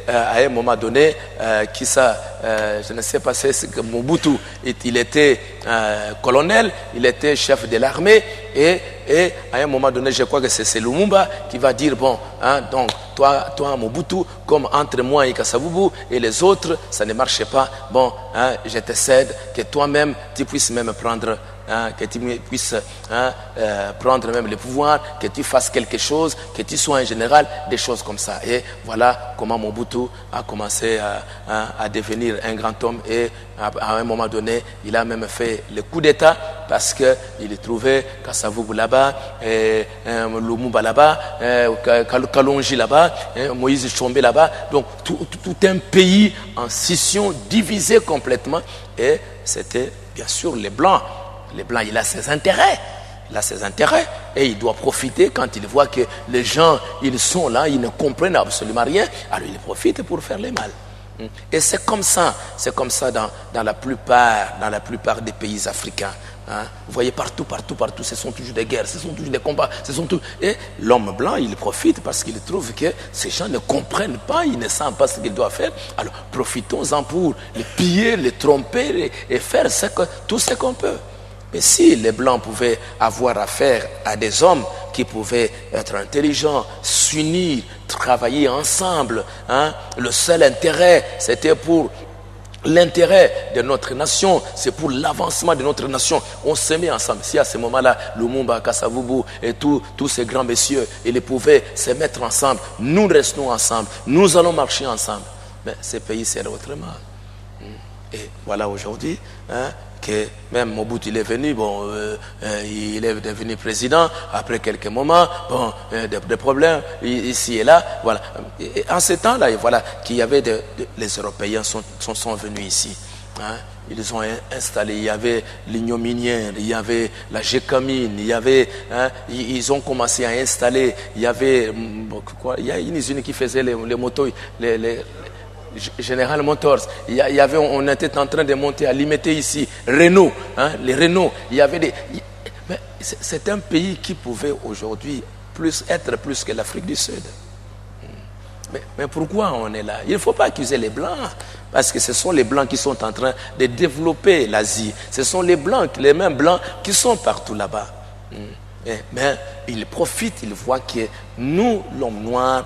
à un moment donné, je ne sais pas, c'est Mobutu, il était colonel, il était chef de l'armée, et à un moment donné, je crois que c'est Lumumba qui va dire, donc toi Mobutu, comme entre moi et Kasavubu et les autres, ça ne marchait pas, je te cède, que toi-même, tu puisses même prendre, que tu puisses prendre même le pouvoir, que tu fasses quelque chose, que tu sois un général, des choses comme ça. Et voilà comment Mobutu a commencé à devenir un grand homme, et à un moment donné, il a même fait le coup d'État parce qu'il trouvait Kasavubu là-bas, Lumumba là-bas, Kalonji là-bas, Moïse Tshombe là-bas. Donc tout un pays en scission, divisé complètement. Et c'était bien sûr les Blancs. Les Blancs, il a ses intérêts. il a ses intérêts et il doit profiter quand il voit que les gens, ils sont là, ils ne comprennent absolument rien, alors il profite pour faire le mal. Et c'est comme ça dans la plupart des pays africains. Vous voyez partout, ce sont toujours des guerres, ce sont toujours des combats, et l'homme blanc, il profite parce qu'il trouve que ces gens ne comprennent pas, ils ne savent pas ce qu'ils doivent faire. Alors profitons-en pour les piller, les tromper et faire tout ce qu'on peut. Mais si les Blancs pouvaient avoir affaire à des hommes qui pouvaient être intelligents, s'unir, travailler ensemble, le seul intérêt, c'était pour l'intérêt de notre nation, c'est pour l'avancement de notre nation. On se met ensemble. Si à ce moment-là, Lumumba, Kasavubu et tous ces grands messieurs, ils pouvaient se mettre ensemble, nous restons ensemble, nous allons marcher ensemble. Mais ces pays seraient autrement. Et voilà aujourd'hui, que même Mobutu il est venu, il est devenu président, après quelques moments, des problèmes ici et là, voilà. Et en ce temps-là, voilà, qu'il y avait les Européens sont venus ici. Ils ont installé, il y avait l'Union minière, il y avait la Gécamine, il y avait, ils ont commencé à installer, il y avait, il y a une usine qui faisait les motos, General Motors, on était en train de monter à Limité ici, Renault, les Renault, il y avait mais c'est un pays qui pouvait aujourd'hui être plus que l'Afrique du Sud. Mais pourquoi on est là? Il ne faut pas accuser les Blancs, parce que ce sont les Blancs qui sont en train de développer l'Asie. Ce sont les Blancs, les mêmes Blancs qui sont partout là-bas. Mais ils profitent, ils voient que nous, l'homme noir,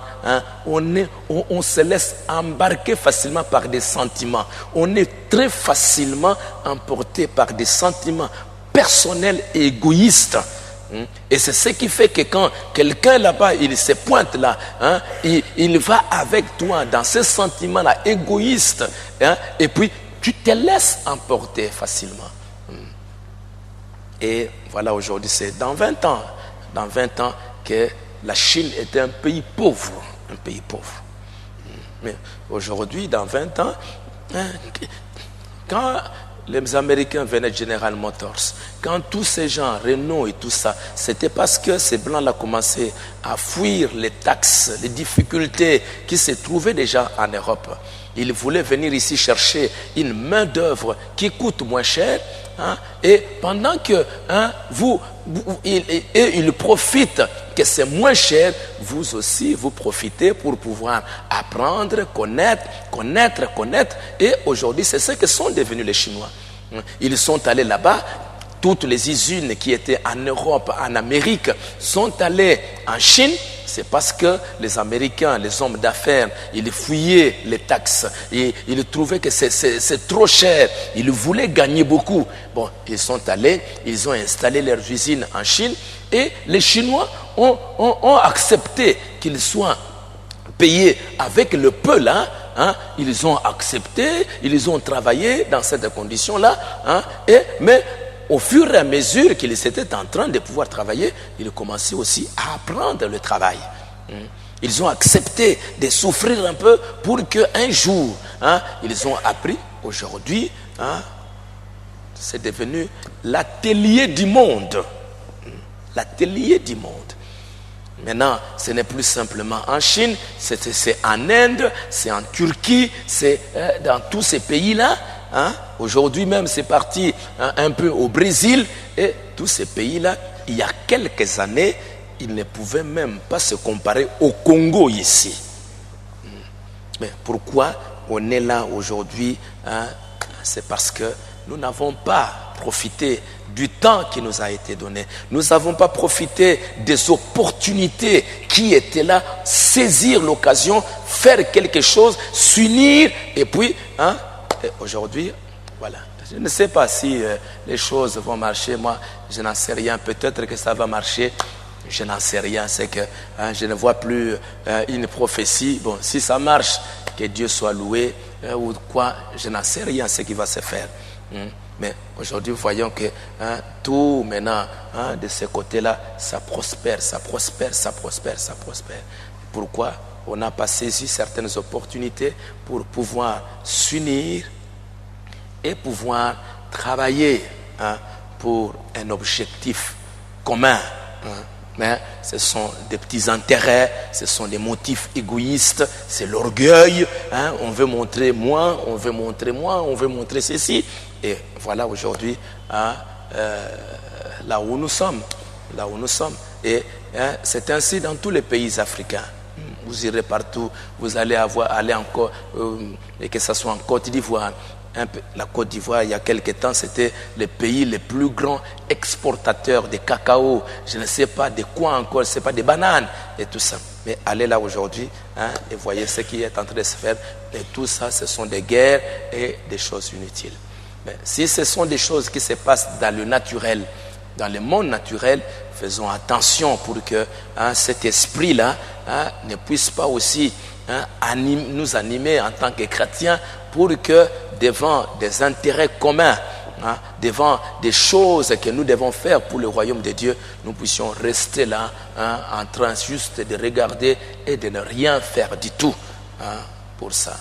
on se laisse embarquer facilement par des sentiments. On est très facilement emporté par des sentiments personnels et égoïstes. Et c'est ce qui fait que quand quelqu'un là-bas, il se pointe là, il va avec toi dans ce sentiment-là égoïste, et puis tu te laisses emporter facilement. Et voilà, aujourd'hui, c'est dans 20 ans que la Chine était un pays pauvre. Mais aujourd'hui, dans 20 ans, quand les Américains venaient de General Motors, quand tous ces gens, Renault et tout ça, c'était parce que ces Blancs-là commençaient à fuir les taxes, les difficultés qui se trouvaient déjà en Europe. Ils voulaient venir ici chercher une main-d'œuvre qui coûte moins cher, et pendant que ils profitent que c'est moins cher, vous aussi vous profitez pour pouvoir apprendre, connaître. Et aujourd'hui, c'est ce que sont devenus les Chinois. Ils sont allés là-bas. Toutes les usines qui étaient en Europe, en Amérique, sont allées en Chine. C'est parce que les Américains, les hommes d'affaires, ils fouillaient les taxes. Et ils trouvaient que c'est trop cher. Ils voulaient gagner beaucoup. Bon, ils sont allés, ils ont installé leurs usines en Chine. Et les Chinois ont accepté qu'ils soient payés avec le peu là. Ils ont accepté, ils ont travaillé dans cette condition-là. Mais au fur et à mesure qu'ils étaient en train de pouvoir travailler, ils commençaient aussi à apprendre le travail. Ils ont accepté de souffrir un peu pour qu'un jour, ils ont appris. Aujourd'hui, c'est devenu l'atelier du monde. L'atelier du monde. Maintenant, ce n'est plus simplement en Chine, c'est en Inde, c'est en Turquie, c'est dans tous ces pays-là. Aujourd'hui même, c'est parti un peu au Brésil. Et tous ces pays-là, il y a quelques années, ils ne pouvaient même pas se comparer au Congo ici. Mais pourquoi on est là aujourd'hui? C'est parce que nous n'avons pas profité du temps qui nous a été donné. Nous n'avons pas profité des opportunités qui étaient là, saisir l'occasion, faire quelque chose, s'unir, et puis, aujourd'hui, voilà. Je ne sais pas si les choses vont marcher. Moi, je n'en sais rien. Peut-être que ça va marcher. Je n'en sais rien. C'est que je ne vois plus une prophétie. Bon, si ça marche, que Dieu soit loué ou quoi, je n'en sais rien ce qui va se faire. Mais aujourd'hui, voyons que tout maintenant, de ce côté-là, ça prospère. Pourquoi? On n'a pas saisi certaines opportunités pour pouvoir s'unir et pouvoir travailler pour un objectif commun. Mais ce sont des petits intérêts, ce sont des motifs égoïstes, c'est l'orgueil. On veut montrer moi, on veut montrer moi, on veut montrer ceci. Et voilà aujourd'hui là où nous sommes. Là où nous sommes. Et c'est ainsi dans tous les pays africains. Vous irez partout, vous allez aller encore, et que ce soit en Côte d'Ivoire. La Côte d'Ivoire, il y a quelque temps, c'était le pays le plus grand exportateur de cacao. Je ne sais pas de quoi encore, je ne sais pas, des bananes et tout ça. Mais allez là aujourd'hui et voyez ce qui est en train de se faire. Et tout ça, ce sont des guerres et des choses inutiles. Mais si ce sont des choses qui se passent dans le naturel, dans le monde naturel, faisons attention pour que cet esprit-là ne puisse pas aussi nous animer en tant que chrétiens pour que devant des intérêts communs, devant des choses que nous devons faire pour le royaume de Dieu, nous puissions rester là en train juste de regarder et de ne rien faire du tout pour ça.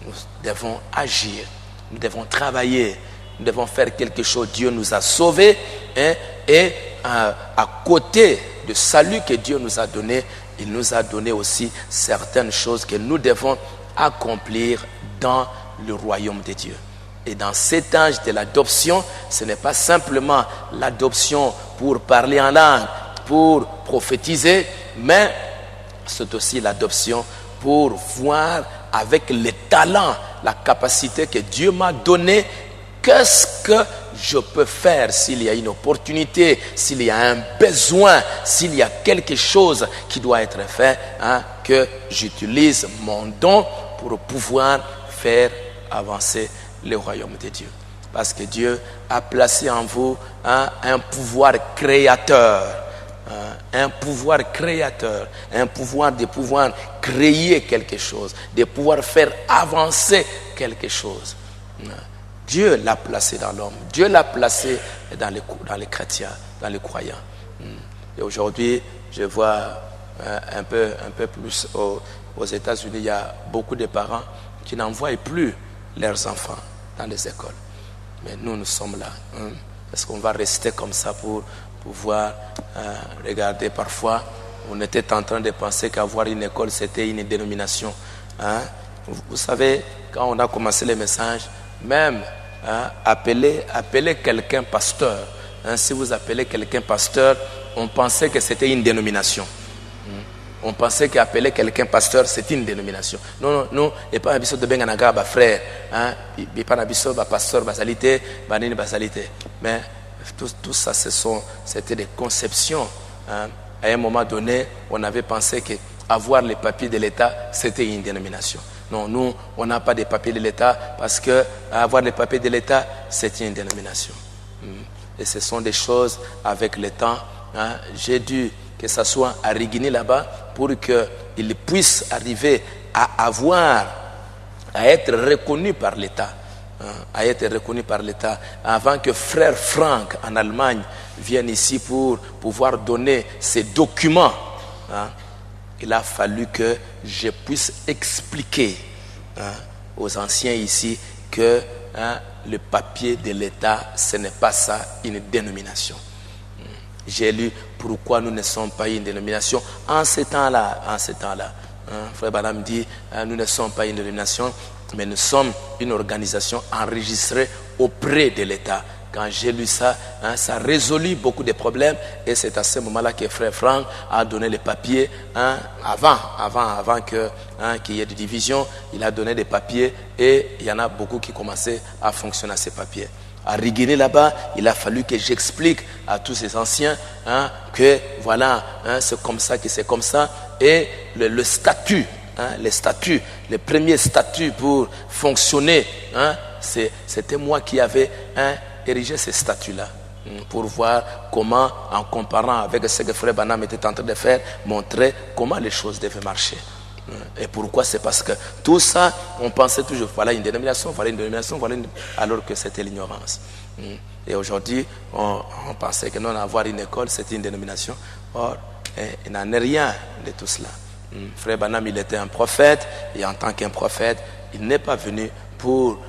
Nous devons agir, nous devons travailler, nous devons faire quelque chose. Dieu nous a sauvés et à côté du salut que Dieu nous a donné, il nous a donné aussi certaines choses que nous devons accomplir dans le royaume de Dieu. Et dans cet âge de l'adoption, ce n'est pas simplement l'adoption pour parler en langue, pour prophétiser, mais c'est aussi l'adoption pour voir avec les talents, la capacité que Dieu m'a donnée, qu'est-ce que je peux faire s'il y a une opportunité, s'il y a un besoin, s'il y a quelque chose qui doit être fait, que j'utilise mon don pour pouvoir faire avancer le royaume de Dieu. Parce que Dieu a placé en vous un pouvoir créateur, un pouvoir créateur, un pouvoir de pouvoir créer quelque chose, de pouvoir faire avancer quelque chose. Dieu l'a placé dans l'homme, Dieu l'a placé dans les chrétiens, dans les croyants. Et aujourd'hui, je vois un peu plus aux États-Unis, il y a beaucoup de parents qui n'envoient plus leurs enfants dans les écoles. Mais nous sommes là. Est-ce qu'on va rester comme ça pour pouvoir regarder? Parfois, on était en train de penser qu'avoir une école, c'était une dénomination. Vous savez, quand on a commencé les messages, même appeler quelqu'un pasteur. Si vous appelez quelqu'un pasteur, on pensait que c'était une dénomination. On pensait qu'appeler quelqu'un pasteur, c'était une dénomination. Non, et pas un bisou de Benganaga, frère. Et pas un bisou, pasteur, basalité, banine, basalité. Mais tout ça, c'était des conceptions. À un moment donné, on avait pensé qu'avoir les papiers de l'État, c'était une dénomination. Non, nous, on n'a pas de papiers de l'État parce qu'avoir les papiers de l'État, c'est une dénomination. Et ce sont des choses avec le temps. J'ai dû que ça soit à Rigini là-bas pour qu'il puisse arriver à être reconnu par l'État. À être reconnu par l'État. Avant que frère Franck en Allemagne vienne ici pour pouvoir donner ses documents, il a fallu que je puisse expliquer aux anciens ici que le papier de l'État, ce n'est pas ça, une dénomination. J'ai lu pourquoi nous ne sommes pas une dénomination en ce temps-là. Frère Branham dit, nous ne sommes pas une dénomination, mais nous sommes une organisation enregistrée auprès de l'État. Quand j'ai lu ça, ça résolut beaucoup de problèmes. Et c'est à ce moment-là que frère Franck a donné les papiers. Avant qu'il y ait des divisions, il a donné des papiers. Et il y en a beaucoup qui commençaient à fonctionner à ces papiers. À Rigini là-bas, il a fallu que j'explique à tous ces anciens que voilà, c'est comme ça, que c'est comme ça. Et le statut, le premier statut pour fonctionner, c'était moi qui avais érigé ces statuts-là pour voir comment, en comparant avec ce que frère Branham était en train de faire, montrer comment les choses devaient marcher. Et pourquoi? C'est parce que tout ça, on pensait toujours, voilà une dénomination, alors que c'était l'ignorance. Et aujourd'hui, on pensait que non, avoir une école, c'était une dénomination. Or, il n'en est rien de tout cela. Frère Branham, il était un prophète, et en tant qu'un prophète, il n'est pas venu pour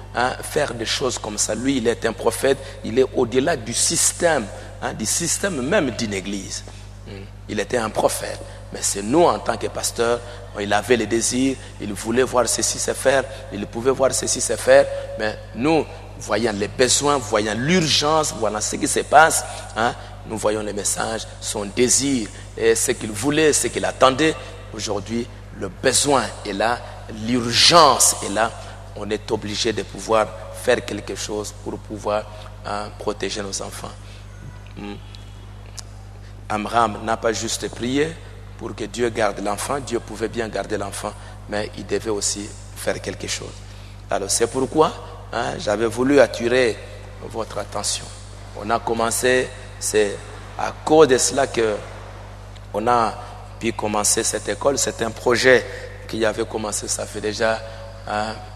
faire des choses comme ça. Lui, il est un prophète, il est au-delà du système du système même d'une église. Il était un prophète. Mais c'est nous, en tant que pasteurs, il avait les désirs, il voulait voir ceci se faire, il pouvait voir ceci se faire. Mais nous, voyant les besoins, voyant l'urgence, voyant ce qui se passe, nous voyons les messages, son désir, et ce qu'il voulait, ce qu'il attendait. Aujourd'hui, le besoin est là, l'urgence est là. On est obligé de pouvoir faire quelque chose pour pouvoir protéger nos enfants. Amram n'a pas juste prié pour que Dieu garde l'enfant. Dieu pouvait bien garder l'enfant, mais il devait aussi faire quelque chose. Alors c'est pourquoi j'avais voulu attirer votre attention. On a commencé, c'est à cause de cela qu'on a pu commencer cette école. C'est un projet qui avait commencé, ça fait déjà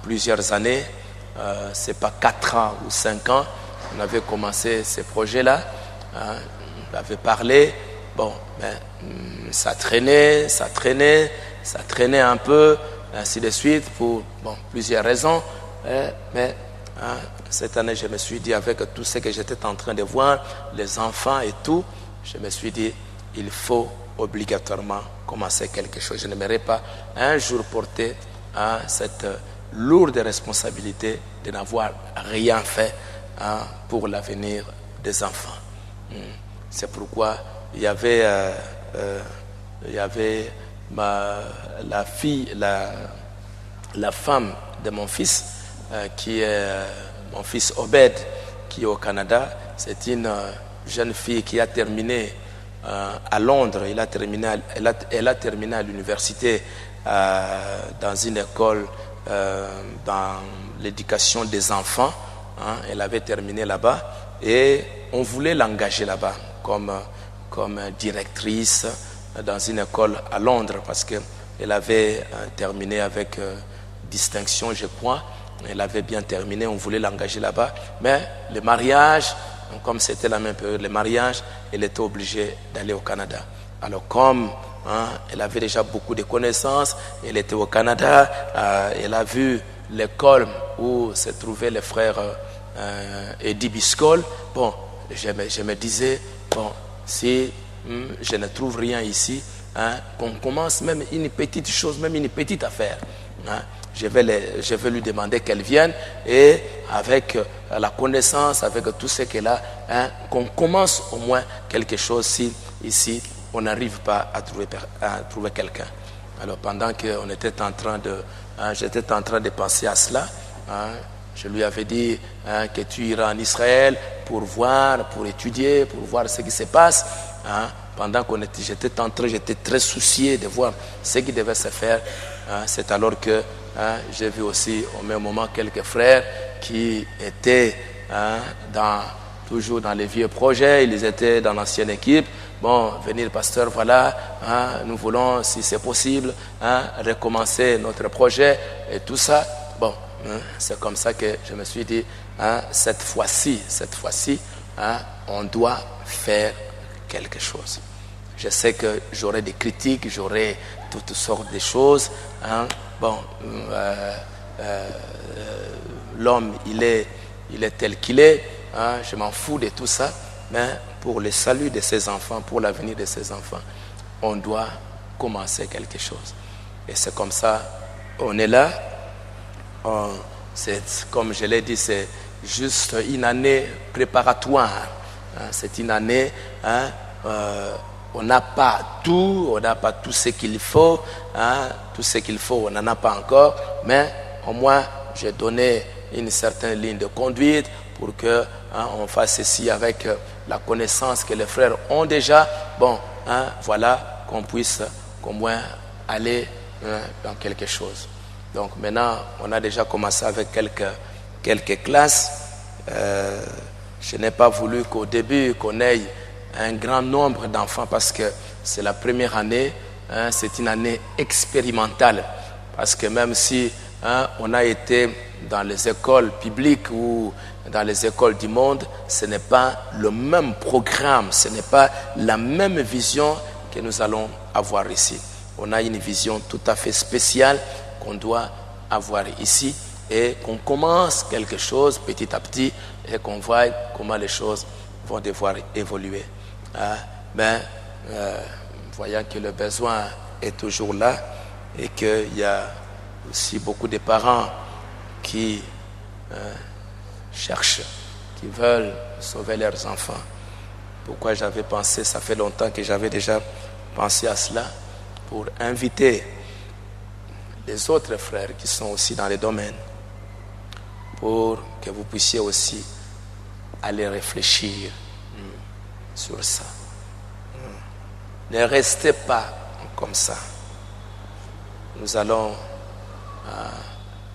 plusieurs années. C'est pas 4 ans ou 5 ans. On avait commencé ce projet-là. On avait parlé. Bon, mais ça traînait un peu, ainsi de suite, pour plusieurs raisons. Mais cette année, je me suis dit, avec tout ce que j'étais en train de voir, les enfants et tout, je me suis dit, il faut obligatoirement commencer quelque chose. Je n'aimerais pas un jour porter cette lourde responsabilité de n'avoir rien fait pour l'avenir des enfants. C'est pourquoi il y avait la femme de mon fils, qui est mon fils Obed, qui est au Canada. C'est une jeune fille qui a terminé à Londres. Elle a terminé à l'université dans une école dans l'éducation des enfants. Elle avait terminé là-bas et on voulait l'engager là-bas comme directrice dans une école à Londres, parce qu'elle avait terminé avec distinction, je crois. Elle avait bien terminé, on voulait l'engager là-bas. Mais le mariage, comme c'était la même période, le mariage, elle était obligée d'aller au Canada. Alors comme elle avait déjà beaucoup de connaissances, elle était au Canada, elle a vu l'école où se trouvaient les frères Eddie Biscol. Bon, je me disais, bon, si je ne trouve rien ici, qu'on commence même une petite chose, même une petite affaire. Je vais lui demander qu'elle vienne et avec la connaissance, avec tout ce qu'elle a, qu'on commence au moins quelque chose si ici on n'arrive pas à trouver quelqu'un. Alors pendant que j'étais en train de penser à cela, je lui avais dit que tu iras en Israël pour voir, pour étudier, pour voir ce qui se passe. Pendant j'étais très soucié de voir ce qui devait se faire. C'est alors que j'ai vu aussi au même moment quelques frères qui étaient toujours dans les vieux projets. Ils étaient dans l'ancienne équipe. Bon, venir pasteur, voilà, nous voulons, si c'est possible, recommencer notre projet et tout ça. Bon, c'est comme ça que je me suis dit, cette fois-ci, on doit faire quelque chose. Je sais que j'aurai des critiques, j'aurai toutes sortes de choses. Bon, l'homme, il est tel qu'il est. Je m'en fous de tout ça. Mais pour le salut de ses enfants, pour l'avenir de ses enfants, on doit commencer quelque chose. Et c'est comme ça, on est là. Comme je l'ai dit, c'est juste une année préparatoire. C'est une année, on n'a pas tout ce qu'il faut. Tout ce qu'il faut, on n'en a pas encore. Mais au moins, j'ai donné une certaine ligne de conduite pour que on fasse ceci avec la connaissance que les frères ont déjà. Bon, voilà, qu'on puisse au moins aller dans quelque chose. Donc maintenant, on a déjà commencé avec quelques classes. Je n'ai pas voulu qu'au début, qu'on ait un grand nombre d'enfants parce que c'est la première année, c'est une année expérimentale. Parce que même si on a été dans les écoles publiques ou dans les écoles du monde, ce n'est pas le même programme, ce n'est pas la même vision que nous allons avoir ici. On a une vision tout à fait spéciale qu'on doit avoir ici et qu'on commence quelque chose petit à petit et qu'on voit comment les choses vont devoir évoluer. Mais voyant que le besoin est toujours là et qu'il y a aussi beaucoup de parents qui cherchent, qui veulent sauver leurs enfants. Pourquoi j'avais pensé, ça fait longtemps que j'avais déjà pensé à cela, pour inviter les autres frères qui sont aussi dans les domaines, pour que vous puissiez aussi aller réfléchir sur ça. Ne restez pas comme ça. Nous allons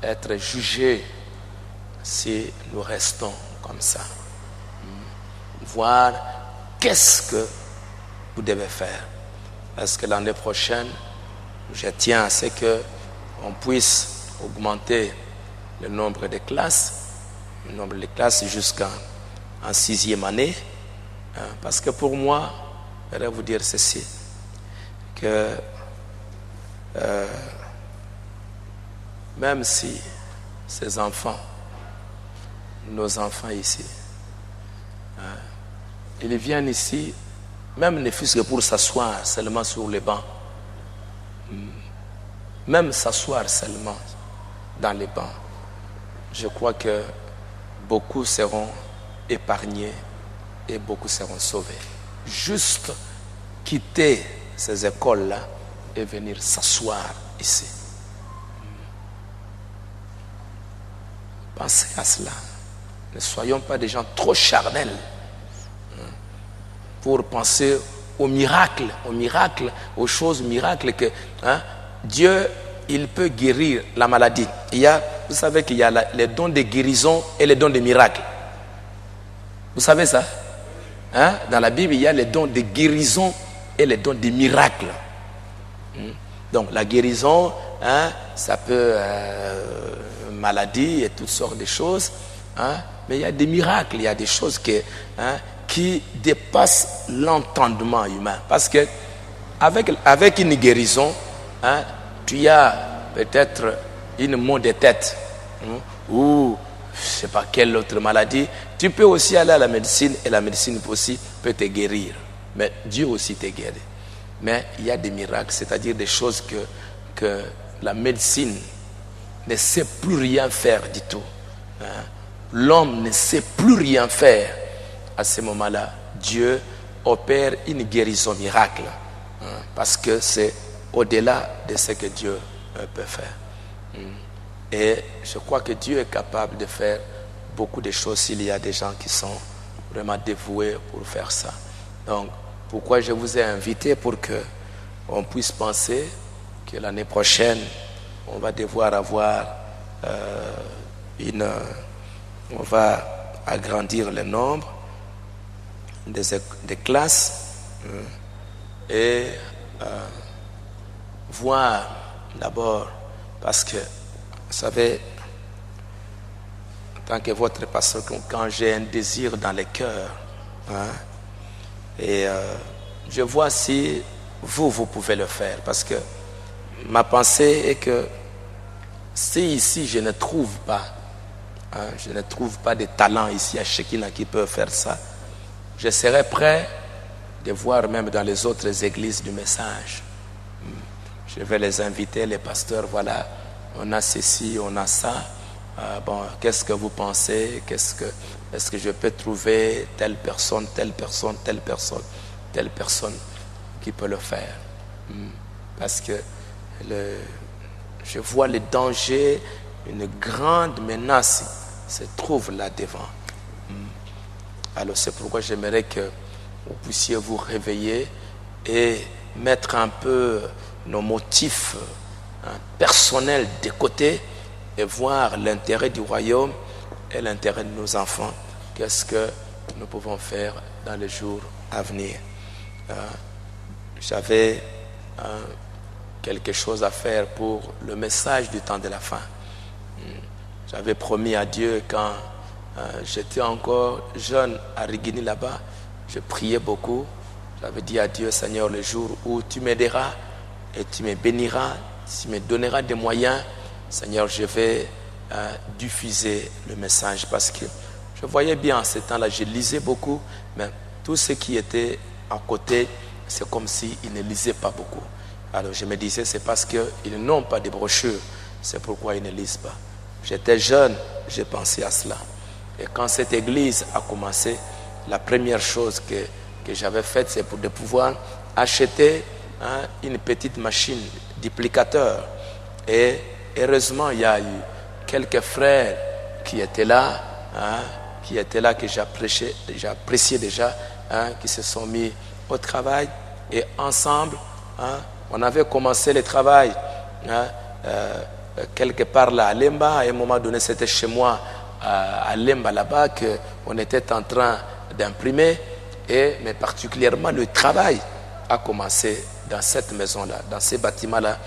être jugés si nous restons comme ça. Voir qu'est-ce que vous devez faire. Parce que l'année prochaine, je tiens à ce qu'on puisse augmenter le nombre de classes jusqu'en 6e année. Parce que pour moi, je vais vous dire ceci, que même si ces enfants, nos enfants ici, ils viennent ici, même ne fût-ce que pour s'asseoir seulement sur les bancs, même s'asseoir seulement dans les bancs, je crois que beaucoup seront épargnés et beaucoup seront sauvés. Juste quitter ces écoles-là et venir s'asseoir ici. Pensez à cela. Ne soyons pas des gens trop charnels pour penser aux miracles, aux choses miracles que Dieu, il peut guérir la maladie. Vous savez qu'il y a les dons de guérison et les dons de miracles. Vous savez ça? Dans la Bible, il y a les dons de guérison et les dons de miracles. Donc la guérison, ça peut maladie et toutes sortes de choses, mais il y a des miracles, il y a des choses qui dépassent l'entendement humain. Parce que avec une guérison, tu as peut-être une maux de tête ou je ne sais pas quelle autre maladie. Tu peux aussi aller à la médecine et la médecine aussi peut te guérir. Mais Dieu aussi te guérit. Mais il y a des miracles, c'est-à-dire des choses que la médecine ne sait plus rien faire du tout. L'homme ne sait plus rien faire. À ce moment-là, Dieu opère une guérison miracle. Parce que c'est au-delà de ce que Dieu peut faire. Et je crois que Dieu est capable de faire beaucoup de choses s'il y a des gens qui sont vraiment dévoués pour faire ça. Donc, pourquoi je vous ai invité? Pour qu'on puisse penser que l'année prochaine, on va devoir avoir on va agrandir le nombre des classes et voir d'abord, parce que vous savez, en tant que votre pasteur, quand j'ai un désir dans le cœur, et je vois si vous pouvez le faire, parce que ma pensée est que si ici je ne trouve pas de talent ici à Shekinah qui peut faire ça, je serais prêt de voir même dans les autres églises du message. Je vais les inviter, les pasteurs, voilà, on a ceci, on a ça. Qu'est-ce que vous pensez? Est-ce que je peux trouver telle personne qui peut le faire? Parce que je vois le danger, une grande menace se trouve là devant. Alors c'est pourquoi j'aimerais que vous puissiez vous réveiller et mettre un peu nos motifs personnels de côté et voir l'intérêt du royaume et l'intérêt de nos enfants. Qu'est-ce que nous pouvons faire dans les jours à venir? J'avais quelque chose à faire pour le message du temps de la fin. J'avais promis à Dieu quand j'étais encore jeune à Rigini là-bas, je priais beaucoup. J'avais dit à Dieu, Seigneur, le jour où tu m'aideras et tu me béniras, tu me donneras des moyens, Seigneur, je vais diffuser le message, parce que Je voyais bien en ce temps-là, je lisais beaucoup, mais tout ce qui était à côté, c'est comme s'ils ne lisaient pas beaucoup. Alors je me disais, c'est parce qu'ils n'ont pas de brochures, c'est pourquoi ils ne lisent pas. J'étais jeune, j'ai pensé à cela. Et quand cette église a commencé, la première chose que j'avais faite, c'est pour de pouvoir acheter une petite machine duplicateur. Et heureusement, il y a eu quelques frères qui étaient là, que j'appréciais déjà, qui se sont mis au travail. Et ensemble, on avait commencé le travail quelque part là à Lemba. À un moment donné, c'était chez moi à Lemba là-bas qu'on était en train d'imprimer. Mais particulièrement le travail a commencé dans cette maison-là, dans ces bâtiments-là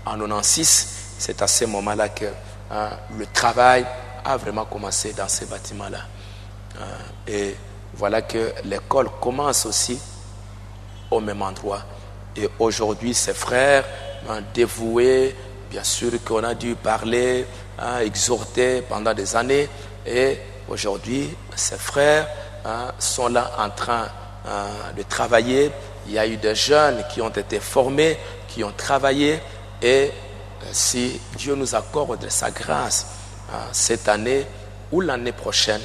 en 96. C'est à ce moment-là que le travail a vraiment commencé dans ces bâtiments-là. Et voilà que l'école commence aussi au même endroit. Et aujourd'hui, ces frères dévoués, bien sûr qu'on a dû parler, exhorter pendant des années. Et aujourd'hui, ces frères sont là en train de travailler. Il y a eu des jeunes qui ont été formés, qui ont travaillé. Et si Dieu nous accorde sa grâce, cette année ou l'année prochaine,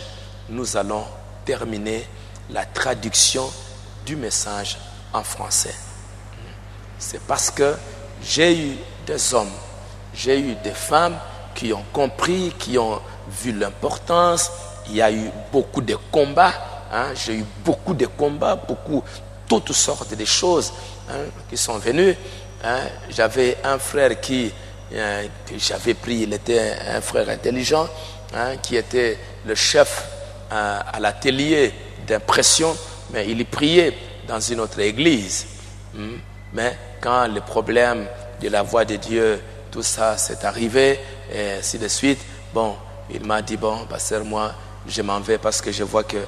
nous allons terminer la traduction du message en français. C'est parce que j'ai eu des hommes, j'ai eu des femmes qui ont compris, qui ont vu l'importance. Il y a eu beaucoup de combats. J'ai eu beaucoup de combats, toutes sortes de choses qui sont venues. J'avais un frère que j'avais pris, il était un frère intelligent, qui était le chef à l'atelier d'impression, mais il priait dans une autre église. Mais quand le problème de la voix de Dieu, tout ça s'est arrivé, et ainsi de suite, il m'a dit, pasteur, moi, je m'en vais parce que je vois que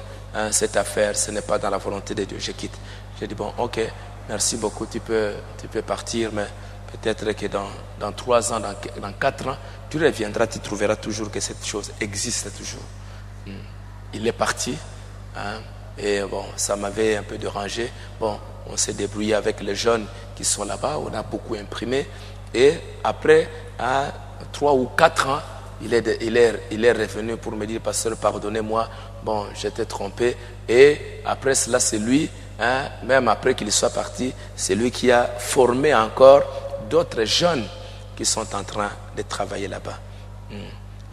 cette affaire, ce n'est pas dans la volonté de Dieu, je quitte. J'ai dit, ok, merci beaucoup, tu peux partir, mais peut-être que dans 3 ans, dans 4 ans, tu reviendras, tu trouveras toujours que cette chose existe toujours. Il est parti, et ça m'avait un peu dérangé. On s'est débrouillé avec les jeunes qui sont là-bas, on a beaucoup imprimé, et après, 3 ou 4 ans, il est revenu pour me dire, pasteur, pardonnez-moi, j'étais trompé. Et après cela, c'est lui, même après qu'il soit parti, c'est lui qui a formé encore d'autres jeunes qui sont en train de travailler là-bas.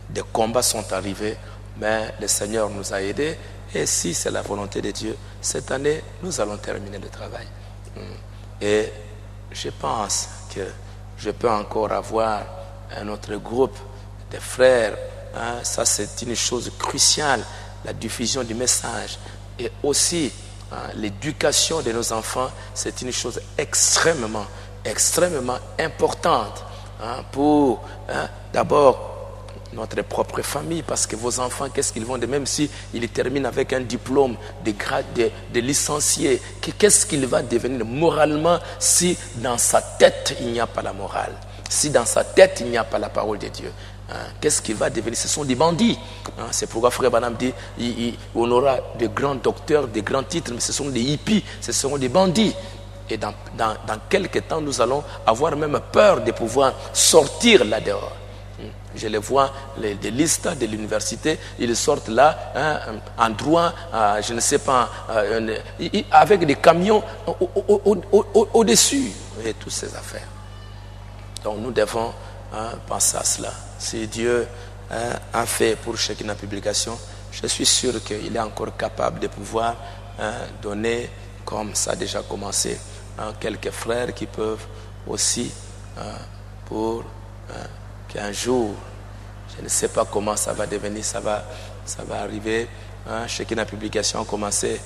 Des combats sont arrivés, mais le Seigneur nous a aidés. Et si c'est la volonté de Dieu, cette année, nous allons terminer le travail. Et je pense que je peux encore avoir un autre groupe de frères. Ça, c'est une chose cruciale, la diffusion du message. Et aussi, l'éducation de nos enfants, c'est une chose extrêmement importante pour d'abord notre propre famille, parce que vos enfants, qu'est-ce qu'ils vont de même si ils terminent avec un diplôme de grade de licencié, qu'est-ce qu'il va devenir moralement si dans sa tête il n'y a pas la morale, si dans sa tête il n'y a pas la parole de Dieu? Qu'est-ce qu'il va devenir? Ce sont des bandits. C'est pourquoi Frère Branham dit on aura de grands docteurs, de grands titres, mais ce sont des hippies, ce sont des bandits. Et dans quelques temps, nous allons avoir même peur de pouvoir sortir là-dehors. Je les vois, des listes de l'université, ils sortent là, en droit, je ne sais pas, avec des camions au-dessus, et toutes ces affaires. Donc nous devons penser à cela. Si Dieu a fait pour chacune publication, je suis sûr qu'il est encore capable de pouvoir donner, comme ça a déjà commencé, quelques frères qui peuvent aussi, pour qu'un jour, je ne sais pas comment ça va devenir, ça va arriver. Chacune publication a commencé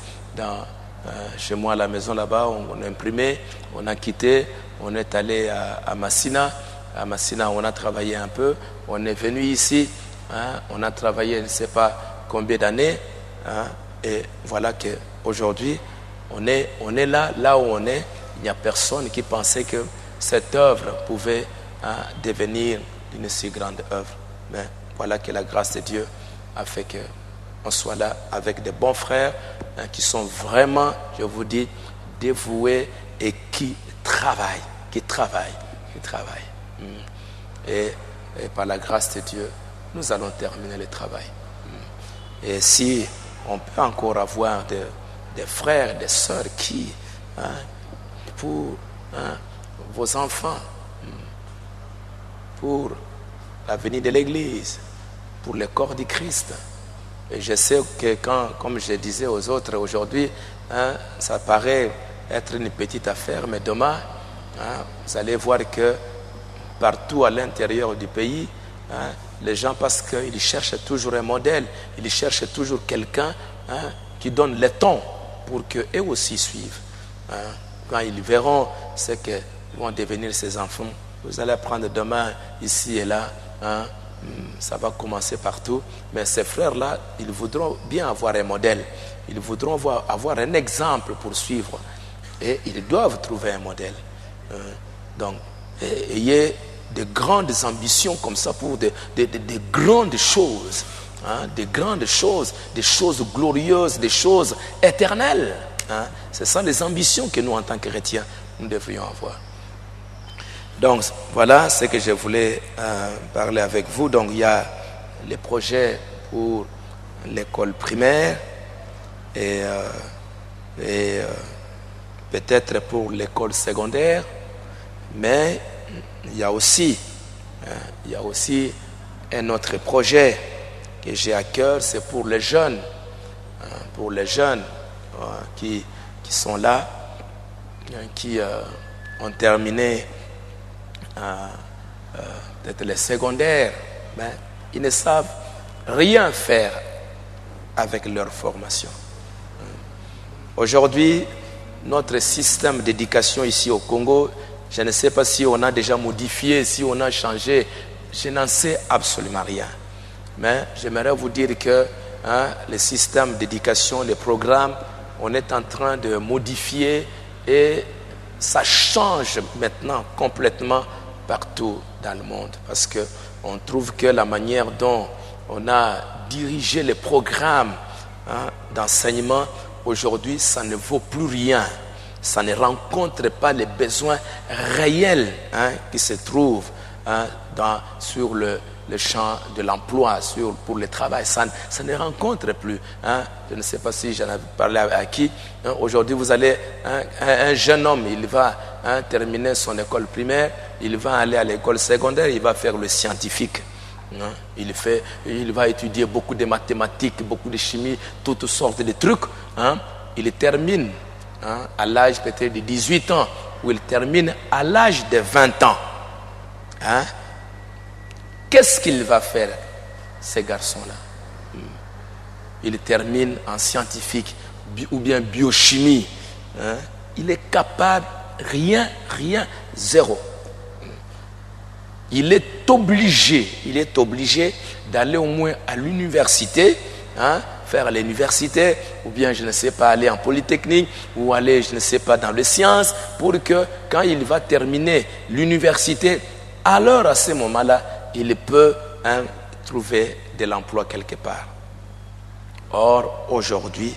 chez moi à la maison là-bas, on a imprimé, on a quitté, on est allé à Massina. À Massina, on a travaillé un peu, on est venu ici, on a travaillé je ne sais pas combien d'années, et voilà qu'aujourd'hui, on est là où on est. Il n'y a personne qui pensait que cette œuvre pouvait devenir une si grande œuvre. Mais voilà que la grâce de Dieu a fait que on soit là avec des bons frères qui sont vraiment, je vous dis, dévoués et qui travaillent. Et par la grâce de Dieu, nous allons terminer le travail. Et si on peut encore avoir des frères, des sœurs qui, pour vos enfants, pour l'avenir de l'Église, pour le corps du Christ. Et je sais que comme je disais aux autres aujourd'hui, ça paraît être une petite affaire, mais demain, vous allez voir que partout à l'intérieur du pays, les gens, parce qu'ils cherchent toujours un modèle, ils cherchent toujours quelqu'un qui donne le ton pour qu'eux aussi suivent. Quand ils verront ce que vont devenir ces enfants, vous allez apprendre demain, ici et là, ça va commencer partout. Mais ces frères-là, ils voudront bien avoir un modèle. Ils voudront avoir un exemple pour suivre. Et ils doivent trouver un modèle. Donc, ayez de grandes ambitions comme ça pour de grandes choses. Des grandes choses, des choses glorieuses, des choses éternelles. C'est ça les ambitions que nous, en tant que chrétiens, nous devrions avoir. Donc, voilà ce que je voulais parler avec vous. Donc, il y a les projets pour l'école primaire et peut-être pour l'école secondaire, mais il y a aussi un autre projet que j'ai à cœur, c'est pour les jeunes qui sont là, qui ont terminé peut-être les secondaires, mais ils ne savent rien faire avec leur formation. Aujourd'hui, notre système d'éducation ici au Congo, je ne sais pas si on a déjà modifié, si on a changé, je n'en sais absolument rien. Mais j'aimerais vous dire que le système d'éducation, les programmes, on est en train de modifier et ça change maintenant complètement partout dans le monde. Parce qu'on trouve que la manière dont on a dirigé les programmes d'enseignement, aujourd'hui, ça ne vaut plus rien. Ça ne rencontre pas les besoins réels qui se trouvent sur le champ de l'emploi, pour le travail. Ça ne rencontre plus. Je ne sais pas si j'en ai parlé à qui. Aujourd'hui, vous allez, un jeune homme, il va terminer son école primaire, il va aller à l'école secondaire, il va faire le scientifique. Il va étudier beaucoup de mathématiques, beaucoup de chimie, toutes sortes de trucs. Il termine à l'âge peut-être de 18 ans, ou il termine à l'âge de 20 ans. Qu'est-ce qu'il va faire, ces garçons-là? Il termine en scientifique ou bien biochimie. Il est capable, rien, zéro. Il est obligé d'aller au moins à l'université, faire l'université, ou bien, je ne sais pas, aller en polytechnique, ou aller, je ne sais pas, dans les sciences, pour que quand il va terminer l'université, alors à ce moment-là, il peut trouver de l'emploi quelque part. Or, aujourd'hui,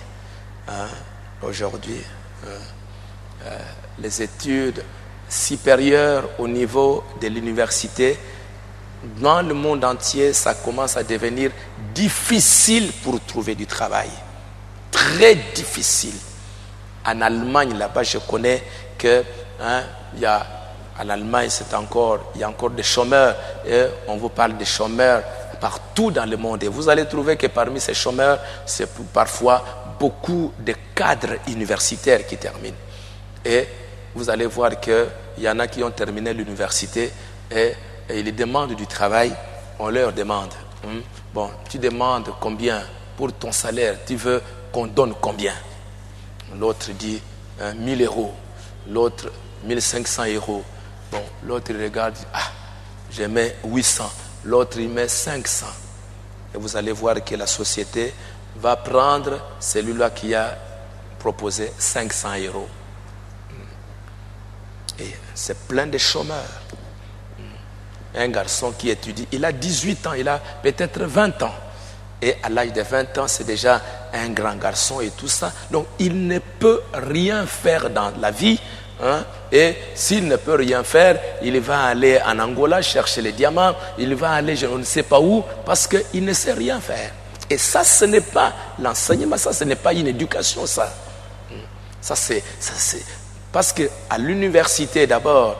les études supérieures au niveau de l'université, dans le monde entier, ça commence à devenir difficile pour trouver du travail. Très difficile. En Allemagne, là-bas, je connais que en Allemagne, il y a encore des chômeurs. Et on vous parle des chômeurs partout dans le monde. Et vous allez trouver que parmi ces chômeurs, c'est parfois beaucoup de cadres universitaires qui terminent. Et vous allez voir qu'il y en a qui ont terminé l'université et ils demandent du travail. On leur demande, bon, tu demandes combien pour ton salaire? Tu veux qu'on donne combien? L'autre dit 1000 euros. L'autre 1500 euros. Bon, l'autre il regarde, je mets 800. L'autre il met 500. Et vous allez voir que la société va prendre celui-là qui a proposé 500 euros. Et c'est plein de chômeurs. Un garçon qui étudie, il a 18 ans, il a peut-être 20 ans. et à l'âge de 20 ans, c'est déjà un grand garçon et tout ça. Donc, il ne peut rien faire dans la vie. Et s'il ne peut rien faire, il va aller en Angola chercher les diamants, il va aller je ne sais pas où, parce qu'il ne sait rien faire. Et ça, ce n'est pas l'enseignement, ça, ce n'est pas une éducation, ça. Ça, c'est parce qu'à l'université, d'abord,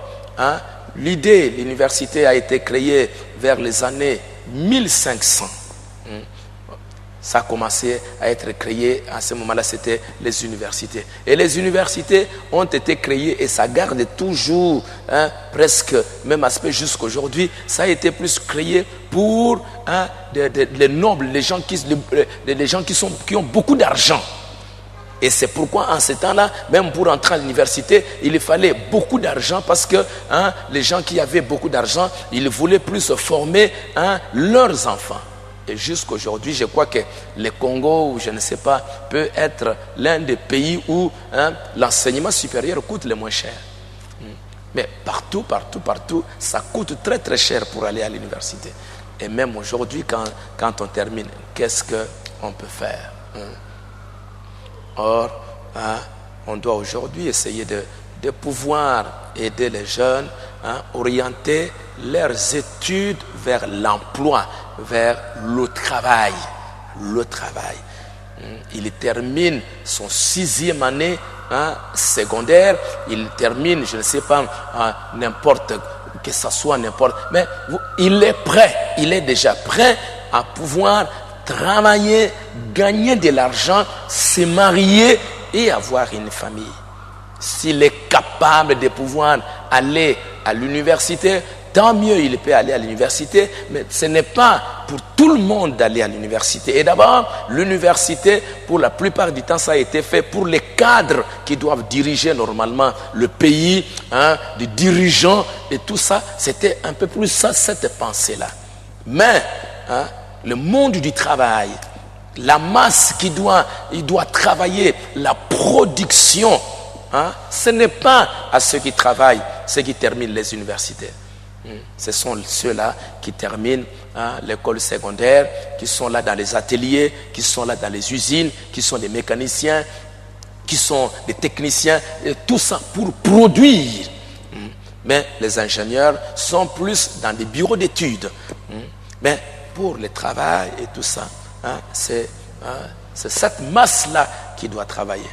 l'université a été créée vers les années 1500. Ça a commencé à être créé, à ce moment-là, c'était les universités. Et les universités ont été créées et ça garde toujours, presque même aspect jusqu'aujourd'hui. Ça a été plus créé pour les nobles, les gens qui ont beaucoup d'argent. Et c'est pourquoi en ce temps-là, même pour entrer à l'université, il fallait beaucoup d'argent parce que les gens qui avaient beaucoup d'argent, ils voulaient plus former leurs enfants. Et jusqu'aujourd'hui, je crois que le Congo, ou je ne sais pas, peut être l'un des pays où l'enseignement supérieur coûte le moins cher. Mais partout, ça coûte très très cher pour aller à l'université. Et même aujourd'hui, quand on termine, qu'est-ce qu'on peut faire? Or, on doit aujourd'hui essayer de pouvoir aider les jeunes, orienter leurs études vers l'emploi, vers le travail. Le travail. Il termine son 6e année secondaire, il termine, je ne sais pas, n'importe, que ce soit n'importe, mais il est prêt, il est déjà prêt à pouvoir travailler, gagner de l'argent, se marier et avoir une famille. S'il est capable de pouvoir aller à l'université, tant mieux, il peut aller à l'université, mais ce n'est pas pour tout le monde d'aller à l'université. Et d'abord, l'université, pour la plupart du temps, ça a été fait pour les cadres qui doivent diriger normalement le pays, les dirigeants et tout ça. C'était un peu plus ça, cette pensée-là. Mais, le monde du travail, la masse il doit travailler, la production, ce n'est pas à ceux qui travaillent, ceux qui terminent les universités. Ce sont ceux-là qui terminent l'école secondaire, qui sont là dans les ateliers, qui sont là dans les usines, qui sont des mécaniciens, qui sont des techniciens, et tout ça pour produire. Mais les ingénieurs sont plus dans des bureaux d'études. Mais pour le travail et tout ça, c'est cette masse-là qui doit travailler.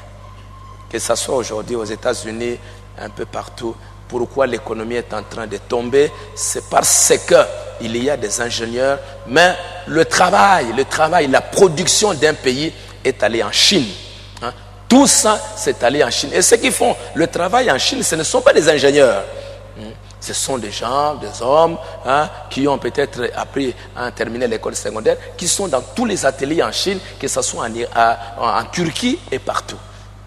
Que ce soit aujourd'hui aux États-Unis, un peu partout. Pourquoi l'économie est en train de tomber? C'est parce qu'il y a des ingénieurs, mais le travail, la production d'un pays est allé en Chine. Tout ça, c'est allé en Chine. Et ceux qui font le travail en Chine, ce ne sont pas des ingénieurs. Ce sont des gens, des hommes qui ont peut-être appris à terminer l'école secondaire, qui sont dans tous les ateliers en Chine, que ce soit en Turquie et partout.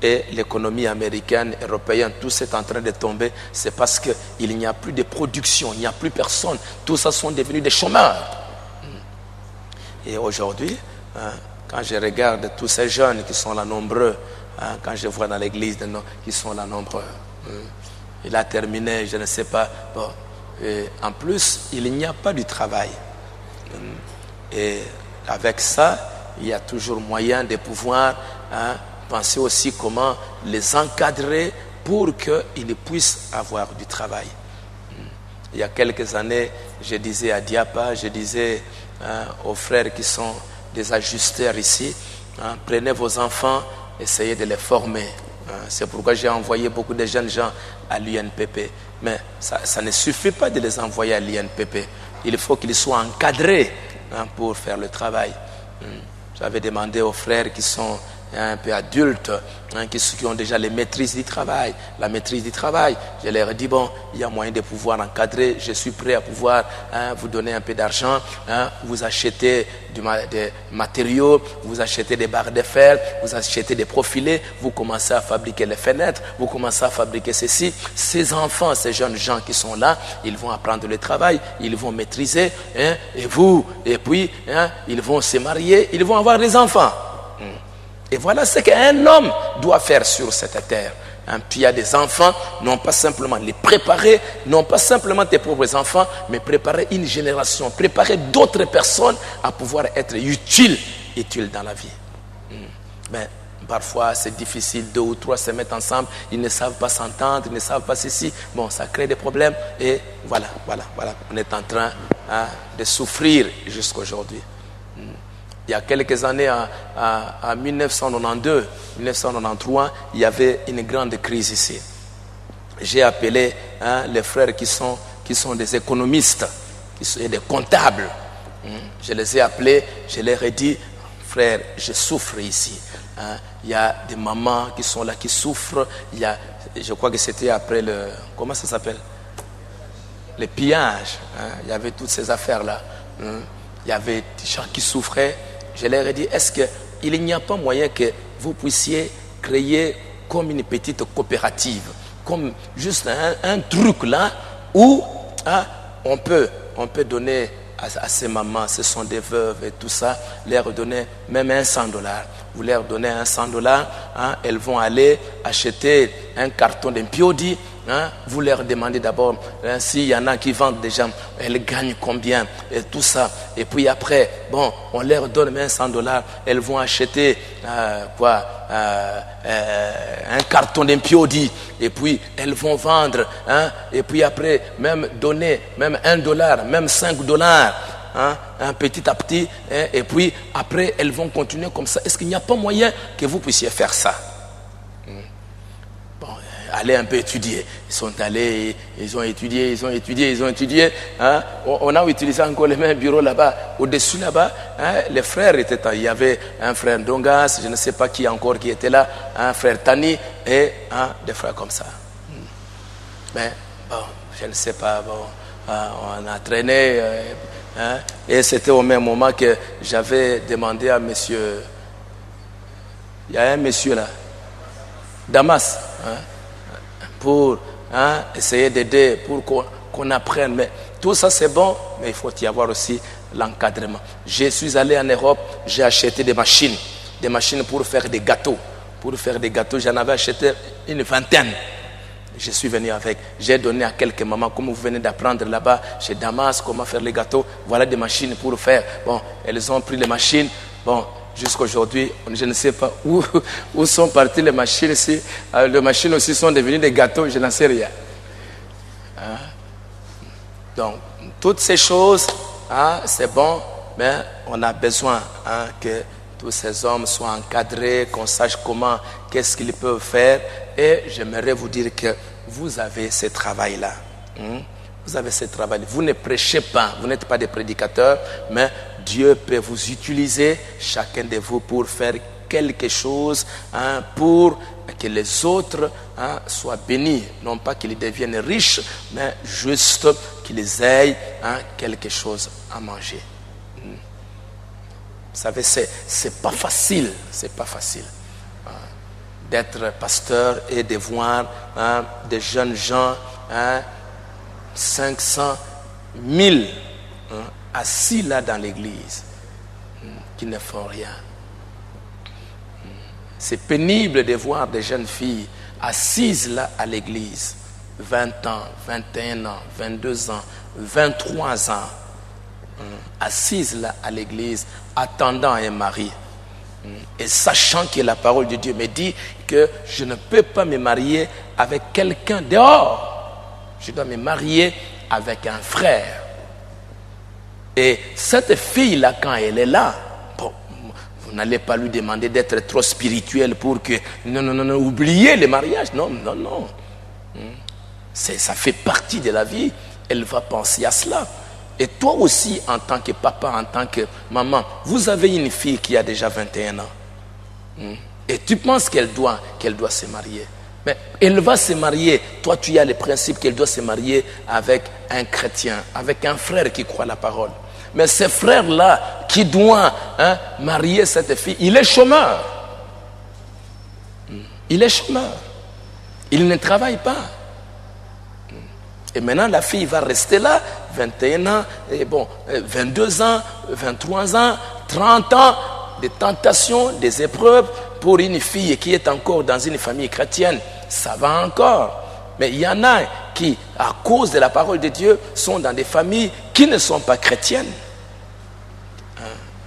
Et l'économie américaine, européenne, tout c'est en train de tomber. C'est parce qu'il n'y a plus de production, il n'y a plus personne. Tous ça sont devenus des chômeurs. Et aujourd'hui, quand je regarde tous ces jeunes qui sont là nombreux, quand je vois dans l'église qui sont là nombreux, il a terminé, je ne sais pas. Bon, en plus, il n'y a pas du travail. Et avec ça, il y a toujours moyen de pouvoir penser aussi comment les encadrer pour qu'ils puissent avoir du travail. Il y a quelques années, je disais à Diapa, je disais aux frères qui sont des ajusteurs ici, prenez vos enfants, essayez de les former. C'est pourquoi j'ai envoyé beaucoup de jeunes gens à l'UNPP. Mais ça ne suffit pas de les envoyer à l'UNPP. Il faut qu'ils soient encadrés pour faire le travail. J'avais demandé aux frères qui sont un peu adultes, qui ont déjà les maîtrises du travail, la maîtrise du travail. Je leur ai dit, bon, il y a moyen de pouvoir encadrer, je suis prêt à pouvoir vous donner un peu d'argent, vous achetez des matériaux, vous achetez des barres de fer, vous achetez des profilés, vous commencez à fabriquer les fenêtres, vous commencez à fabriquer ceci. Ces enfants, ces jeunes gens qui sont là, ils vont apprendre le travail, ils vont maîtriser, et puis ils vont se marier, ils vont avoir des enfants. Et voilà ce qu'un homme doit faire sur cette terre. Tu as des enfants, non pas simplement les préparer, non pas simplement tes propres enfants, mais préparer une génération, préparer d'autres personnes à pouvoir être utiles dans la vie. Ben, parfois, c'est difficile, 2 ou 3 se mettent ensemble, ils ne savent pas s'entendre, ils ne savent pas ceci. Bon, ça crée des problèmes et voilà. On est en train de souffrir jusqu'à aujourd'hui. Il y a quelques années, en 1992, 1993, il y avait une grande crise ici. J'ai appelé les frères qui sont des économistes, qui sont des comptables. Je les ai appelés, je leur ai dit, frère, je souffre ici. Il y a des mamans qui sont là, qui souffrent. Je crois que c'était après comment ça s'appelle? Les pillages. Il y avait toutes ces affaires-là. Il y avait des gens qui souffraient. Je leur ai dit, est-ce qu'il n'y a pas moyen que vous puissiez créer comme une petite coopérative, comme juste un truc là où on peut donner à ces mamans, ce sont des veuves et tout ça, leur donner même $100. Vous leur donnez $100, elles vont aller acheter un carton d'impiodi. Vous leur demandez d'abord s'il y en a qui vendent déjà, elles gagnent combien et tout ça. Et puis après, bon, on leur donne même $100, elles vont acheter un carton d'impiodi. Et puis elles vont vendre, et puis après même donner même $1, même $5. Un petit à petit, et puis après elles vont continuer comme ça. Est-ce qu'il n'y a pas moyen que vous puissiez faire ça? Bon, allez un peu étudier. Ils sont allés, ils ont étudié. On a utilisé encore les mêmes bureaux là-bas. Au-dessus là-bas, les frères étaient là. Il y avait un frère Dongas, je ne sais pas qui encore qui était là, un frère Tani et des frères comme ça. Mais bon, je ne sais pas, on a traîné. Et c'était au même moment que j'avais demandé à monsieur, il y a un monsieur là, Damas, pour essayer d'aider, pour qu'on apprenne. Mais tout ça c'est bon, mais il faut y avoir aussi l'encadrement. Je suis allé en Europe, j'ai acheté des machines pour faire des gâteaux. J'en avais acheté une 20aine. Je suis venu avec, j'ai donné à quelques mamans, comme vous venez d'apprendre là-bas, chez Damas, comment faire les gâteaux. Voilà des machines pour faire. Bon, elles ont pris les machines. Bon, jusqu'à aujourd'hui, je ne sais pas où sont parties les machines ici. Les machines aussi sont devenues des gâteaux, je n'en sais rien. Donc, toutes ces choses, c'est bon, mais on a besoin que tous ces hommes soient encadrés, qu'on sache qu'est-ce qu'ils peuvent faire. Et j'aimerais vous dire que vous avez ce travail-là. Vous avez ce travail. Vous ne prêchez pas, vous n'êtes pas des prédicateurs, mais Dieu peut vous utiliser, chacun de vous, pour faire quelque chose, pour que les autres soient bénis. Non pas qu'ils deviennent riches, mais juste qu'ils aient quelque chose à manger. Vous savez, c'est pas facile, d'être pasteur et de voir des jeunes gens, 500 000 assis là dans l'église, qui ne font rien. C'est pénible de voir des jeunes filles assises là à l'église, 20 ans, 21 ans, 22 ans, 23 ans, assises là à l'église, attendant un mari. Et sachant que la parole de Dieu me dit que je ne peux pas me marier avec quelqu'un dehors. Je dois me marier avec un frère. Et cette fille-là, quand elle est là, bon, vous n'allez pas lui demander d'être trop spirituelle pour que... Non, oubliez le mariage. Non. Ça fait partie de la vie. Elle va penser à cela. Et toi aussi, en tant que papa, en tant que maman, vous avez une fille qui a déjà 21 ans. Et tu penses qu'elle doit se marier. Mais elle va se marier. Toi, tu as le principe qu'elle doit se marier avec un chrétien, avec un frère qui croit la parole. Mais ce frère-là, qui doit marier cette fille, il est chômeur. Il ne travaille pas. Et maintenant, la fille va rester là, 21 ans, et 22 ans, 23 ans, 30 ans, des tentations, des épreuves pour une fille qui est encore dans une famille chrétienne. ça va encore. Mais il y en a qui, à cause de la parole de Dieu, sont dans des familles qui ne sont pas chrétiennes.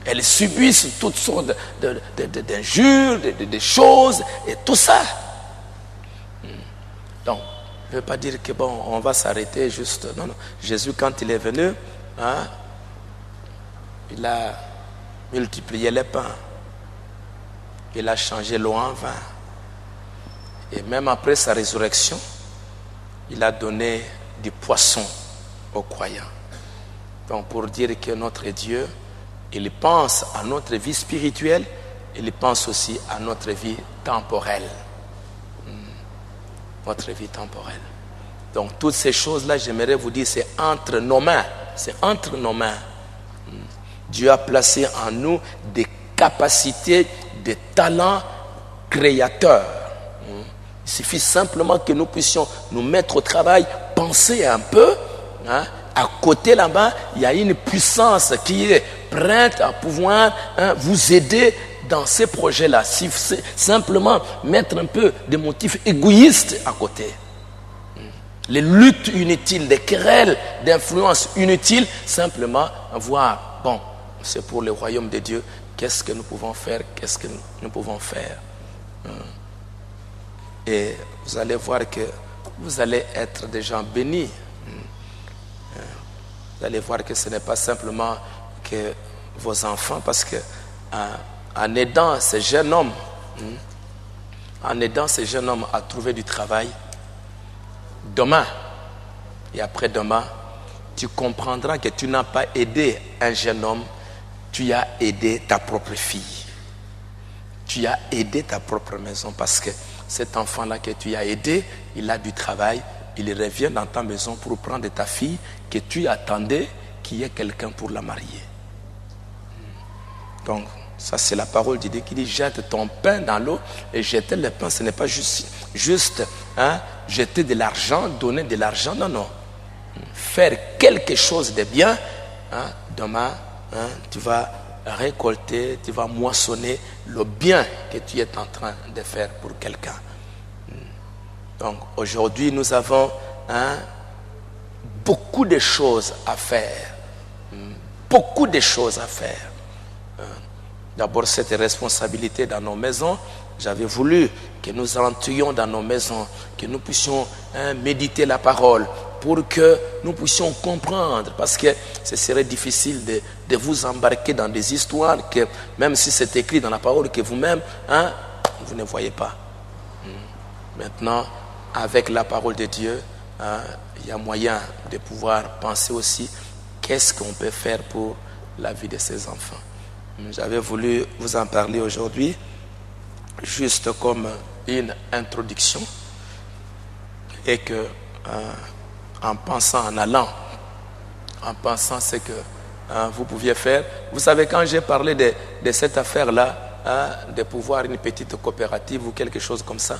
Elles subissent toutes sortes d'injures, de choses, et tout ça. Donc, je ne veux pas dire que bon, on va s'arrêter juste. Non, non. Jésus, quand il est venu, il a multiplié les pains. Il a changé l'eau en vin. Et même après sa résurrection, il a donné du poisson aux croyants. Donc pour dire que notre Dieu, il pense à notre vie spirituelle, il pense aussi à notre vie temporelle. Notre vie temporelle. Donc toutes ces choses-là, j'aimerais vous dire, c'est entre nos mains. C'est entre nos mains. Dieu a placé en nous des capacités, des talents créateurs. Il suffit simplement que nous puissions nous mettre au travail, penser un peu. À côté là-bas, il y a une puissance qui est prête à pouvoir vous aider dans ces projets-là. Si c'est simplement mettre un peu des motifs égoïstes à côté. Les luttes inutiles, les querelles d'influence inutiles, simplement voir, bon, c'est pour le royaume de Dieu, qu'est-ce que nous pouvons faire, qu'est-ce que nous pouvons faire. Et vous allez voir que vous allez être des gens bénis. Vous allez voir que ce n'est pas simplement que vos enfants, parce que en aidant ces jeunes hommes, à trouver du travail, demain et après-demain, tu comprendras que tu n'as pas aidé un jeune homme, tu as aidé ta propre fille. Tu as aidé ta propre maison, parce que cet enfant-là que tu as aidé, il a du travail, il revient dans ta maison pour prendre ta fille que tu attendais qu'il y ait quelqu'un pour la marier. Donc, ça c'est la parole de Dieu qui dit, jette ton pain dans l'eau. Et jeter le pain, ce n'est pas juste jeter de l'argent, donner de l'argent, non, non. Faire quelque chose de bien, demain, tu vas récolter, tu vas moissonner le bien que tu es en train de faire pour quelqu'un. Donc aujourd'hui, nous avons beaucoup de choses à faire. Beaucoup de choses à faire. D'abord, cette responsabilité dans nos maisons. J'avais voulu que nous entrions dans nos maisons, que nous puissions méditer la parole, pour que nous puissions comprendre, parce que ce serait difficile de vous embarquer dans des histoires que, même si c'est écrit dans la parole, que vous-même, vous ne voyez pas. Maintenant, avec la parole de Dieu, il y a moyen de pouvoir penser aussi qu'est-ce qu'on peut faire pour la vie de ces enfants. J'avais voulu vous en parler aujourd'hui, juste comme une introduction, et que en pensant, en pensant ce que vous pouviez faire. Vous savez, quand j'ai parlé de cette affaire-là, de pouvoir une petite coopérative ou quelque chose comme ça,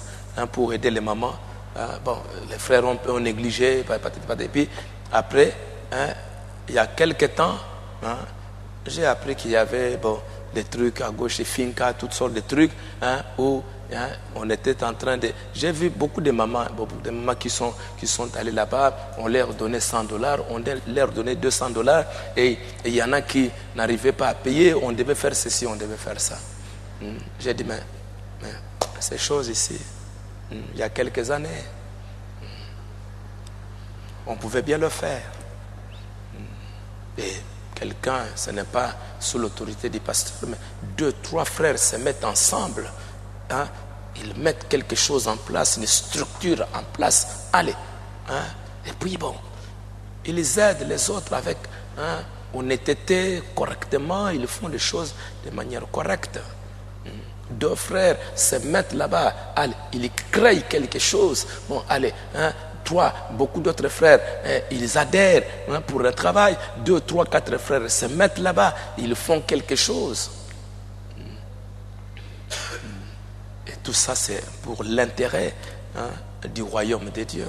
pour aider les mamans, bon, les frères ont négligé, et puis après, il y a quelques temps, j'ai appris qu'il y avait des trucs à gauche, finca, toutes sortes de trucs, où on était en train de... J'ai vu beaucoup de mamans qui sont allées là-bas, on leur donnait $100, on leur donnait $200, et il y en a qui n'arrivaient pas à payer, on devait faire ceci, on devait faire ça. J'ai dit, mais ces choses ici, il y a quelques années, on pouvait bien le faire. Et quelqu'un, ce n'est pas sous l'autorité du pasteur, mais 2, 3 frères se mettent ensemble, ils mettent quelque chose en place, une structure en place, allez, et puis bon, ils aident les autres avec honnêteté, correctement, ils font les choses de manière correcte. 2 frères se mettent là-bas, allez, ils créent quelque chose, bon, allez, 3, beaucoup d'autres frères, ils adhèrent pour le travail. 2, 3, 4 frères se mettent là-bas, ils font quelque chose. Et tout ça, c'est pour l'intérêt du royaume de Dieu.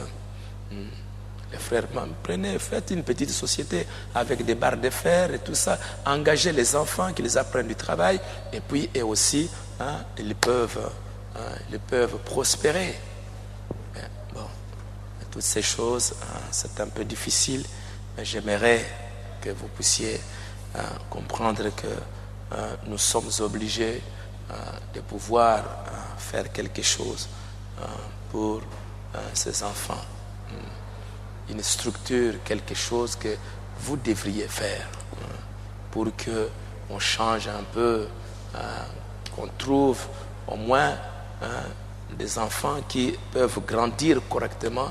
Les frères, prenez, faites une petite société avec des barres de fer et tout ça. Engagez les enfants, qu'ils apprennent du travail. Et puis, eux aussi, ils peuvent prospérer. toutes ces choses, c'est un peu difficile, mais j'aimerais que vous puissiez comprendre que nous sommes obligés de pouvoir faire quelque chose pour ces enfants. Une structure, quelque chose que vous devriez faire pour qu'on change un peu, qu'on trouve au moins des enfants qui peuvent grandir correctement,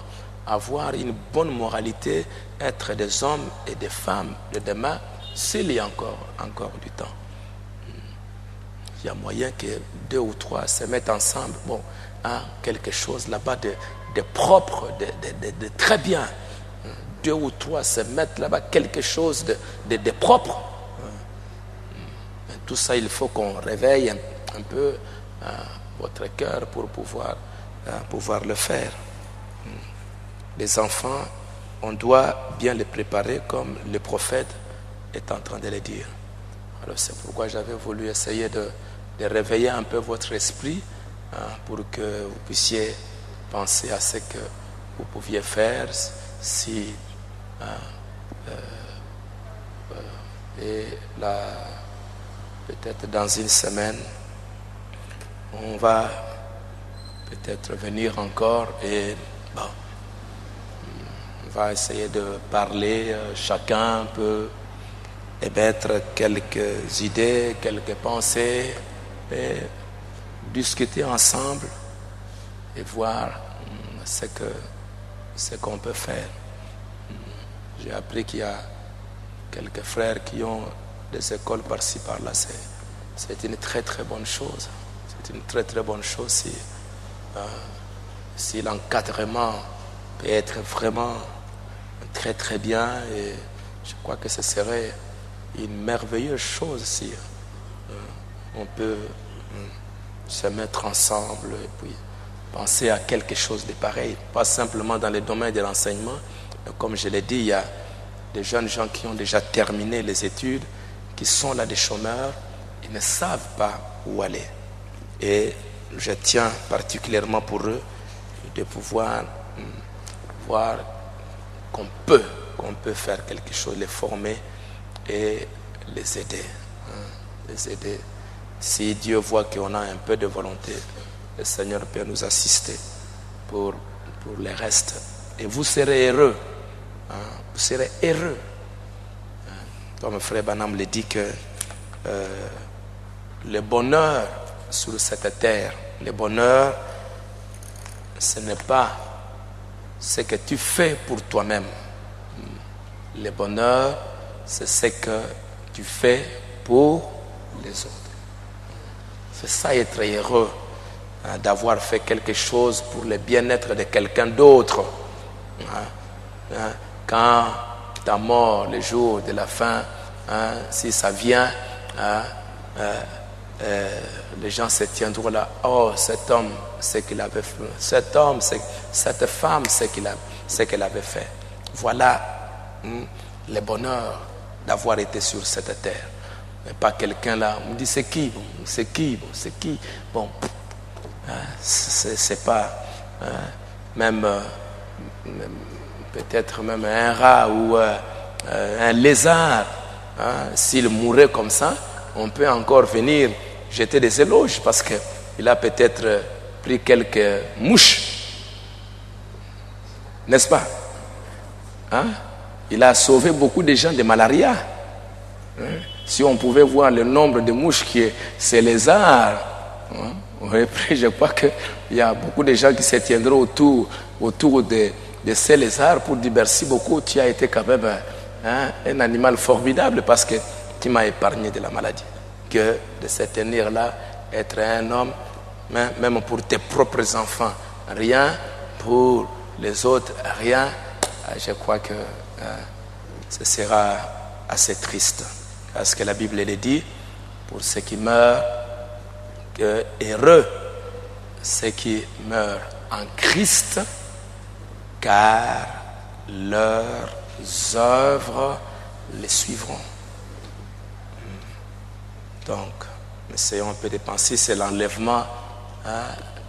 avoir une bonne moralité, être des hommes et des femmes de demain, s'il y a encore du temps. Il y a moyen que 2 ou 3 se mettent ensemble, quelque chose là-bas de propre, de très bien. 2 ou 3 se mettent là-bas, quelque chose de propre. Tout ça, il faut qu'on réveille un peu votre cœur pour pouvoir le faire. Les enfants, on doit bien les préparer comme le prophète est en train de le dire. Alors c'est pourquoi j'avais voulu essayer de réveiller un peu votre esprit pour que vous puissiez penser à ce que vous pouviez faire si et là peut-être dans une semaine on va peut-être venir encore et on va essayer de parler, chacun peut émettre quelques idées, quelques pensées et discuter ensemble et voir ce qu'on peut faire. J'ai appris qu'il y a quelques frères qui ont des écoles par-ci par-là. C'est une très très bonne chose. C'est une très très bonne chose si l'encadrement peut être vraiment très très bien, et je crois que ce serait une merveilleuse chose si on peut se mettre ensemble et puis penser à quelque chose de pareil, pas simplement dans le domaine de l'enseignement. Comme je l'ai dit, il y a des jeunes gens qui ont déjà terminé les études, qui sont là des chômeurs, ils ne savent pas où aller. Et je tiens particulièrement pour eux de pouvoir voir qu'on peut faire quelque chose, les former et les aider. Les aider. Si Dieu voit qu'on a un peu de volonté, le Seigneur peut nous assister pour le reste. Et vous serez heureux. Vous serez heureux. Comme frère Branham le dit que le bonheur sur cette terre, le bonheur, ce n'est pas ce que tu fais pour toi-même. Le bonheur, c'est ce que tu fais pour les autres. C'est ça être heureux, d'avoir fait quelque chose pour le bien-être de quelqu'un d'autre. Quand ta mort, le jour de la fin, si ça vient, les gens se tiendront là. Oh, cet homme, ce qu'il avait fait. Cet homme, cette femme, ce qu'elle avait fait. Voilà le bonheur d'avoir été sur cette terre. Mais pas quelqu'un là, on me dit c'est qui, bon, c'est pas, même peut-être même un rat ou un lézard, s'il mourait comme ça, on peut encore venir jeter des éloges parce qu'il a peut-être pris quelques mouches, n'est-ce pas? Il a sauvé beaucoup de gens de malaria. Si on pouvait voir le nombre de mouches qui est ces lézards, je crois qu'il y a beaucoup de gens qui se tiendront autour de ces lézards pour dire merci beaucoup, tu as été quand même un animal formidable parce que tu m'as épargné de la maladie. Que de se tenir là, être un homme, même pour tes propres enfants, rien, pour les autres, rien, je crois que ce sera assez triste. Parce que la Bible le dit, pour ceux qui meurent, heureux ceux qui meurent en Christ, car leurs œuvres les suivront. Donc, essayons un peu de penser, c'est l'enlèvement,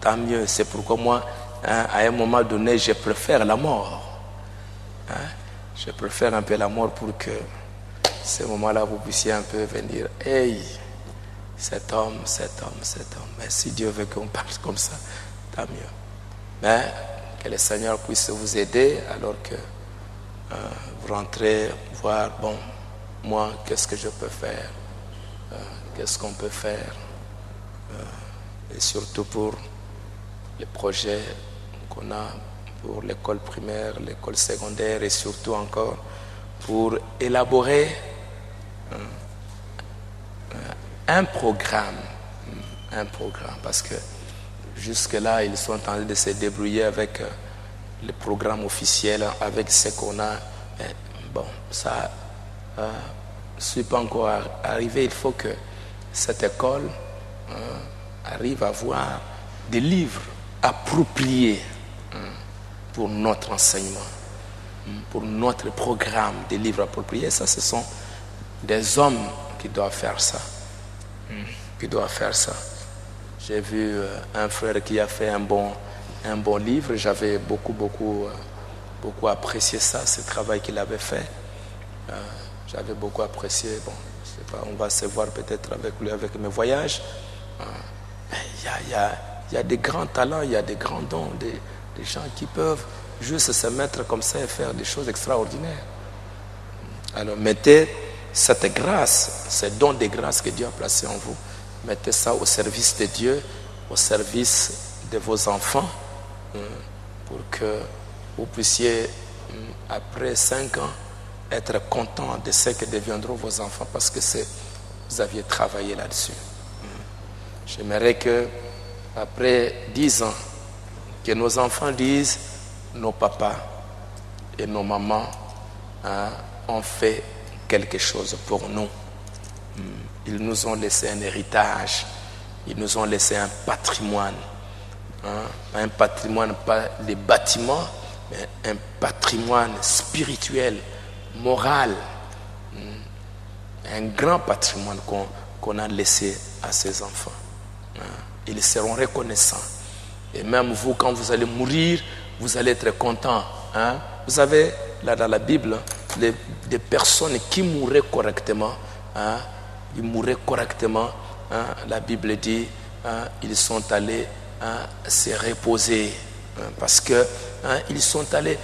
tant mieux. C'est pourquoi moi, à un moment donné, je préfère la mort. Je préfère un peu la mort pour que ce moment-là, vous puissiez un peu venir. Hey, cet homme. Mais si Dieu veut qu'on parle comme ça, tant mieux. Mais que le Seigneur puisse vous aider alors que vous rentrez voir, bon, moi, qu'est-ce que je peux faire, qu'est-ce qu'on peut faire, et surtout pour les projets qu'on a pour l'école primaire, l'école secondaire et surtout encore pour élaborer un programme, parce que jusque-là, ils sont en train de se débrouiller avec le programme officiel, avec ce qu'on a. Mais bon, ça ne suis pas encore arrivé. Il faut que cette école arrive à avoir des livres appropriés pour notre enseignement, pour notre programme, des livres appropriés. Ça, ce sont des hommes qui doivent faire ça. J'ai vu un frère qui a fait un bon livre. J'avais beaucoup apprécié ça, ce travail qu'il avait fait. J'avais beaucoup apprécié. Bon, je sais pas, on va se voir peut-être avec lui, avec mes voyages. Il y a des grands talents, il y a des grands dons, des gens qui peuvent juste se mettre comme ça et faire des choses extraordinaires. Alors mettez cette grâce, ce don de grâce que Dieu a placé en vous, mettez ça au service de Dieu, au service de vos enfants, pour que vous puissiez, après 5 ans, être content de ce que deviendront vos enfants, parce que vous aviez travaillé là-dessus. J'aimerais que, après 10 ans, que nos enfants disent, nos papas et nos mamans ont fait quelque chose pour nous. Ils nous ont laissé un héritage, ils nous ont laissé un patrimoine. Un patrimoine, pas les bâtiments, mais un patrimoine spirituel, moral. Un grand patrimoine qu'on a laissé à ces enfants. Ils seront reconnaissants. Et même vous, quand vous allez mourir, vous allez être content. Vous savez, là dans la Bible, des personnes qui mouraient correctement, la Bible dit, ils sont allés se reposer. Parce que ils sont allés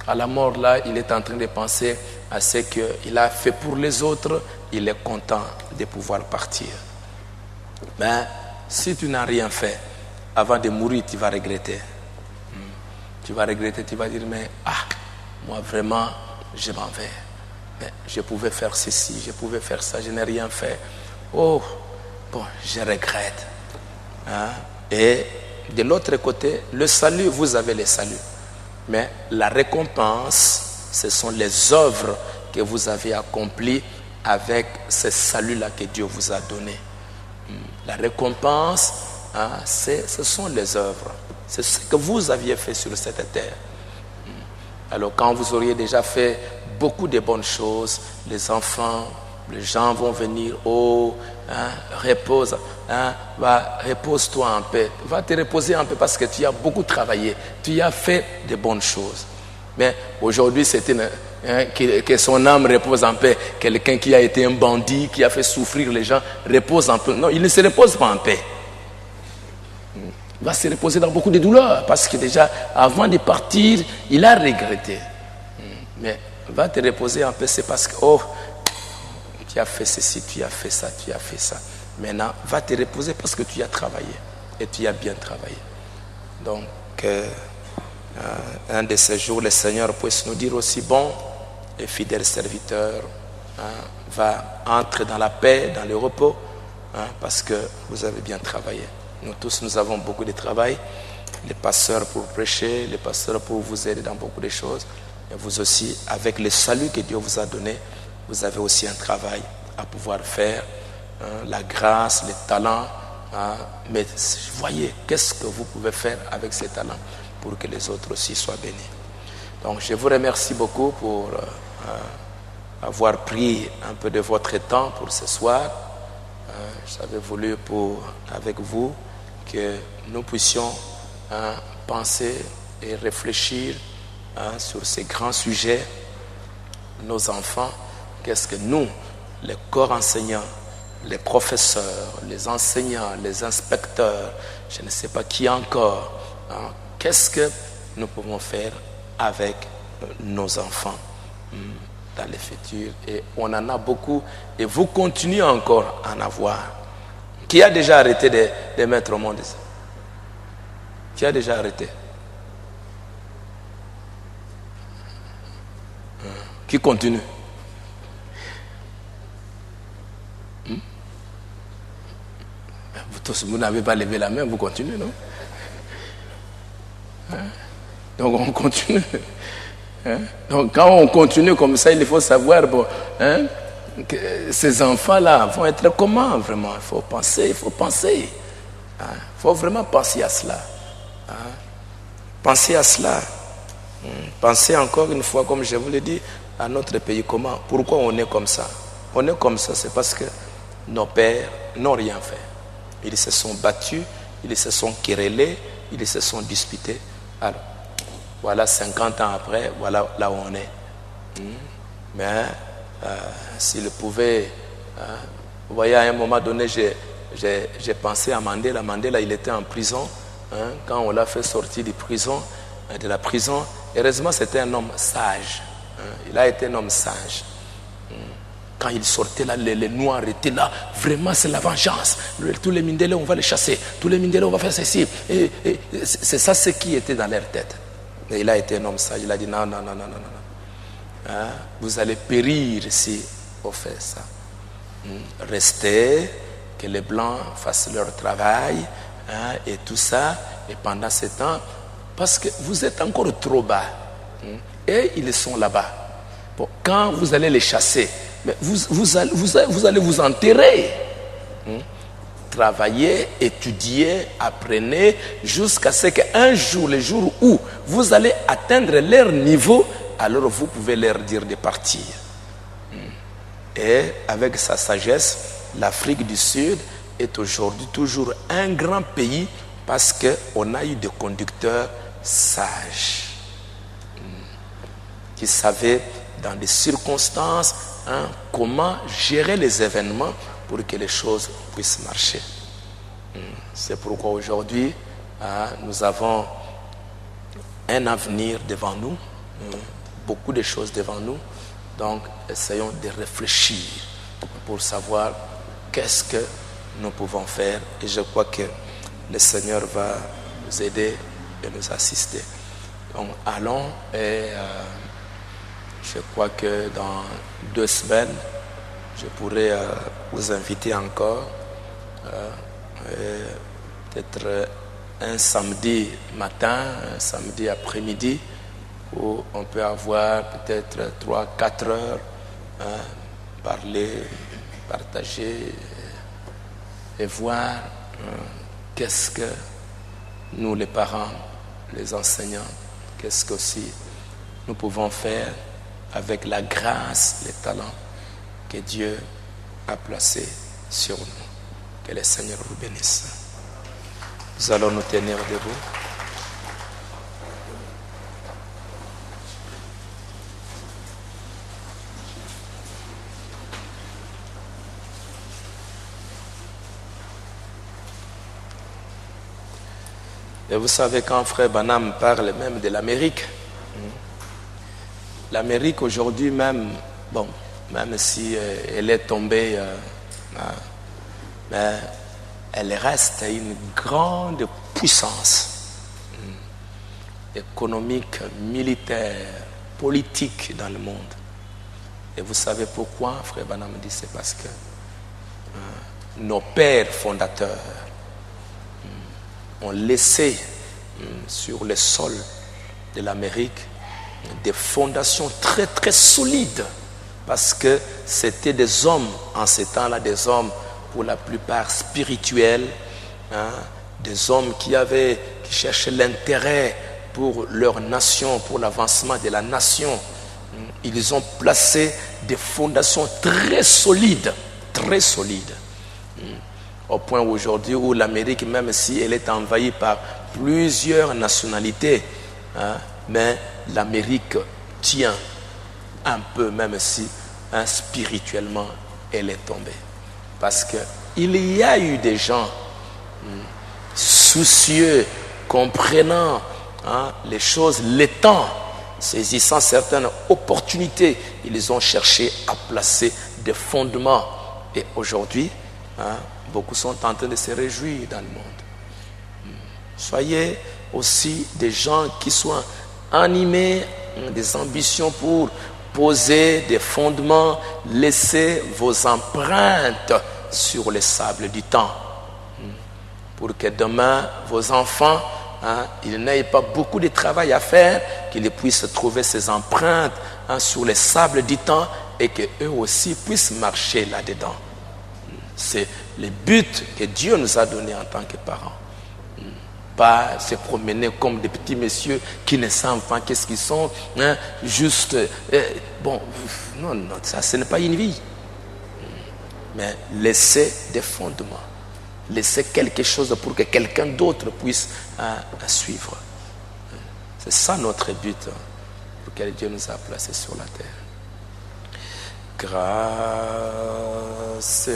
à la mort là, il est en train de penser à ce qu'il a fait pour les autres, il est content de pouvoir partir. Mais si tu n'as rien fait, avant de mourir, tu vas regretter. Tu vas regretter, tu vas dire, mais moi vraiment, je m'en vais. Mais je pouvais faire ceci, je pouvais faire ça, je n'ai rien fait. Oh, bon, je regrette. Et de l'autre côté, le salut, vous avez le salut. Mais la récompense, ce sont les œuvres que vous avez accomplies avec ce salut-là que Dieu vous a donné. La récompense, ce sont les œuvres. C'est ce que vous aviez fait sur cette terre. Alors quand vous auriez déjà fait beaucoup de bonnes choses, les enfants, les gens vont venir, repose, repose-toi en paix. Va te reposer en paix parce que tu as beaucoup travaillé, tu as fait de bonnes choses. Mais aujourd'hui, c'est que son âme repose en paix. Quelqu'un qui a été un bandit, qui a fait souffrir les gens, repose en paix. Non, il ne se repose pas en paix. Il va se reposer dans beaucoup de douleurs parce que déjà, avant de partir, il a regretté. Mais va te reposer en paix, c'est parce que, tu as fait ceci, tu as fait ça, tu as fait ça. Maintenant, va te reposer parce que tu as travaillé et tu as bien travaillé. Donc, un de ces jours, le Seigneur puisse nous dire aussi, bon et fidèle serviteur, va entrer dans la paix, dans le repos, parce que vous avez bien travaillé. Nous tous, nous avons beaucoup de travail. Les pasteurs pour prêcher, les pasteurs pour vous aider dans beaucoup de choses. Et vous aussi, avec le salut que Dieu vous a donné, vous avez aussi un travail à pouvoir faire. La grâce, les talents. Mais voyez, qu'est-ce que vous pouvez faire avec ces talents pour que les autres aussi soient bénis. Donc, je vous remercie beaucoup pour avoir pris un peu de votre temps pour ce soir. J'avais voulu avec vous que nous puissions penser et réfléchir sur ces grands sujets. Nos enfants, qu'est-ce que nous, les corps enseignants, les professeurs, les enseignants, les inspecteurs, je ne sais pas qui encore, qu'est-ce que nous pouvons faire avec nos enfants dans le futur? Et on en a beaucoup et vous continuez encore à en avoir. Qui a déjà arrêté de mettre au monde ça? Qui a déjà arrêté? Qui continue? Vous tous, vous n'avez pas levé la main, vous continuez, non? Donc on continue. Donc quand on continue comme ça, il faut savoir, que ces enfants-là vont être comment vraiment? Il faut penser, il faut penser. Il faut vraiment penser à cela. Pensez à cela. Pensez encore une fois, comme je vous l'ai dit, à notre pays. Comment? Pourquoi on est comme ça? On est comme ça, c'est parce que nos pères n'ont rien fait. Ils se sont battus, ils se sont querellés, ils se sont disputés. Alors, voilà 50 ans après, voilà là où on est. Mais s'ils pouvaient... vous voyez, à un moment donné, j'ai pensé à Mandela. Mandela, il était en prison. Quand on l'a fait sortir de la prison, heureusement, c'était un homme sage. Il a été un homme sage. Quand il sortait là, les Noirs étaient là. Vraiment, c'est la vengeance. Tous les Mindélés, on va les chasser. Tous les Mindélés, on va faire ceci. Et c'est ça ce qui était dans leur tête. Et il a été un homme sage. Il a dit non, non, non, non, non, non. Vous allez périr si vous faites ça. Restez, que les Blancs fassent leur travail et tout ça. Et pendant ce temps, parce que vous êtes encore trop bas. Et ils sont là-bas. Bon, quand vous allez les chasser, mais vous allez vous enterrer. Travaillez, étudiez, apprenez, jusqu'à ce qu'un jour, le jour où vous allez atteindre leur niveau, alors vous pouvez leur dire de partir. Et avec sa sagesse, l'Afrique du Sud est aujourd'hui toujours un grand pays parce qu'on a eu des conducteurs sages qui savaient dans des circonstances comment gérer les événements pour que les choses puissent marcher. C'est pourquoi aujourd'hui, nous avons un avenir devant nous, beaucoup de choses devant nous. Donc, essayons de réfléchir pour savoir qu'est-ce que nous pouvons faire. Et je crois que le Seigneur va nous aider et nous assister. Donc, allons et je crois que dans 2 semaines, je pourrai vous inviter encore, peut-être un samedi matin, un samedi après-midi, où on peut avoir peut-être 3-4 heures, parler, partager et voir qu'est-ce que nous, les parents, les enseignants, qu'est-ce que aussi nous pouvons faire avec la grâce, les talents que Dieu a placés sur nous. Que le Seigneur vous bénisse. Nous allons nous tenir debout. Et vous savez, quand Frère Branham parle même de l'Amérique, l'Amérique aujourd'hui même, bon, même si elle est tombée, mais elle reste une grande puissance économique, militaire, politique dans le monde. Et vous savez pourquoi, Frère Branham dit, c'est parce que nos pères fondateurs ont laissé sur le sol de l'Amérique des fondations très très solides, parce que c'était des hommes en ces temps-là, des hommes pour la plupart spirituels, des hommes qui cherchaient l'intérêt pour leur nation, pour l'avancement de la nation. Ils ont placé des fondations très solides, au point aujourd'hui où l'Amérique, même si elle est envahie par plusieurs nationalités, mais l'Amérique tient un peu, même si spirituellement elle est tombée. Parce qu'il y a eu des gens soucieux, comprenant les choses, les temps, saisissant certaines opportunités, ils ont cherché à placer des fondements. Et aujourd'hui, beaucoup sont en train de se réjouir dans le monde. Soyez aussi des gens qui soient animés, des ambitions pour poser des fondements, laissez vos empreintes sur les sables du temps. Pour que demain, vos enfants, ils n'aient pas beaucoup de travail à faire, qu'ils puissent trouver ces empreintes sur les sables du temps et qu'eux aussi puissent marcher là-dedans. C'est le but que Dieu nous a donné en tant que parents. Pas se promener comme des petits messieurs qui ne savent pas qu'est-ce qu'ils sont, juste, non, ça ce n'est pas une vie. Mais laissez des fondements. Laissez quelque chose pour que quelqu'un d'autre puisse suivre. C'est ça notre but pour lequel Dieu nous a placés sur la terre. Grâce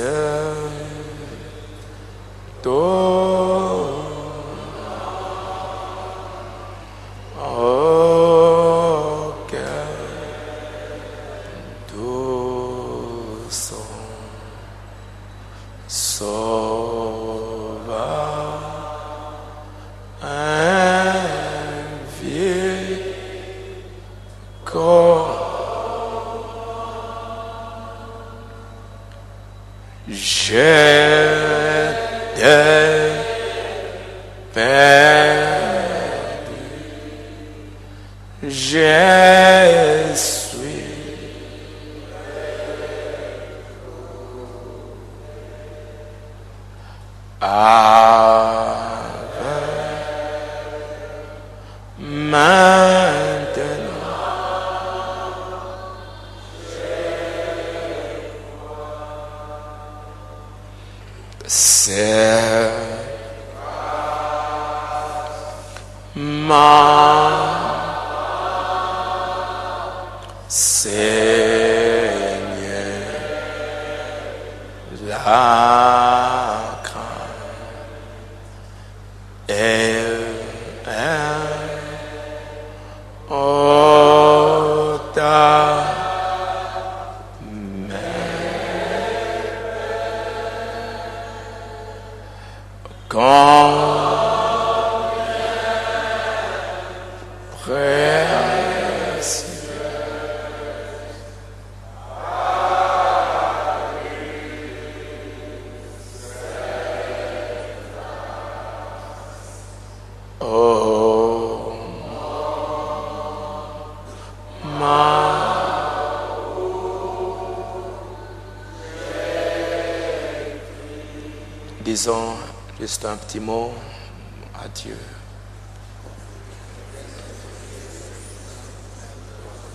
je suis c'est ma Seigneur, la crainte est ta main. Quand disons juste un petit mot à Dieu.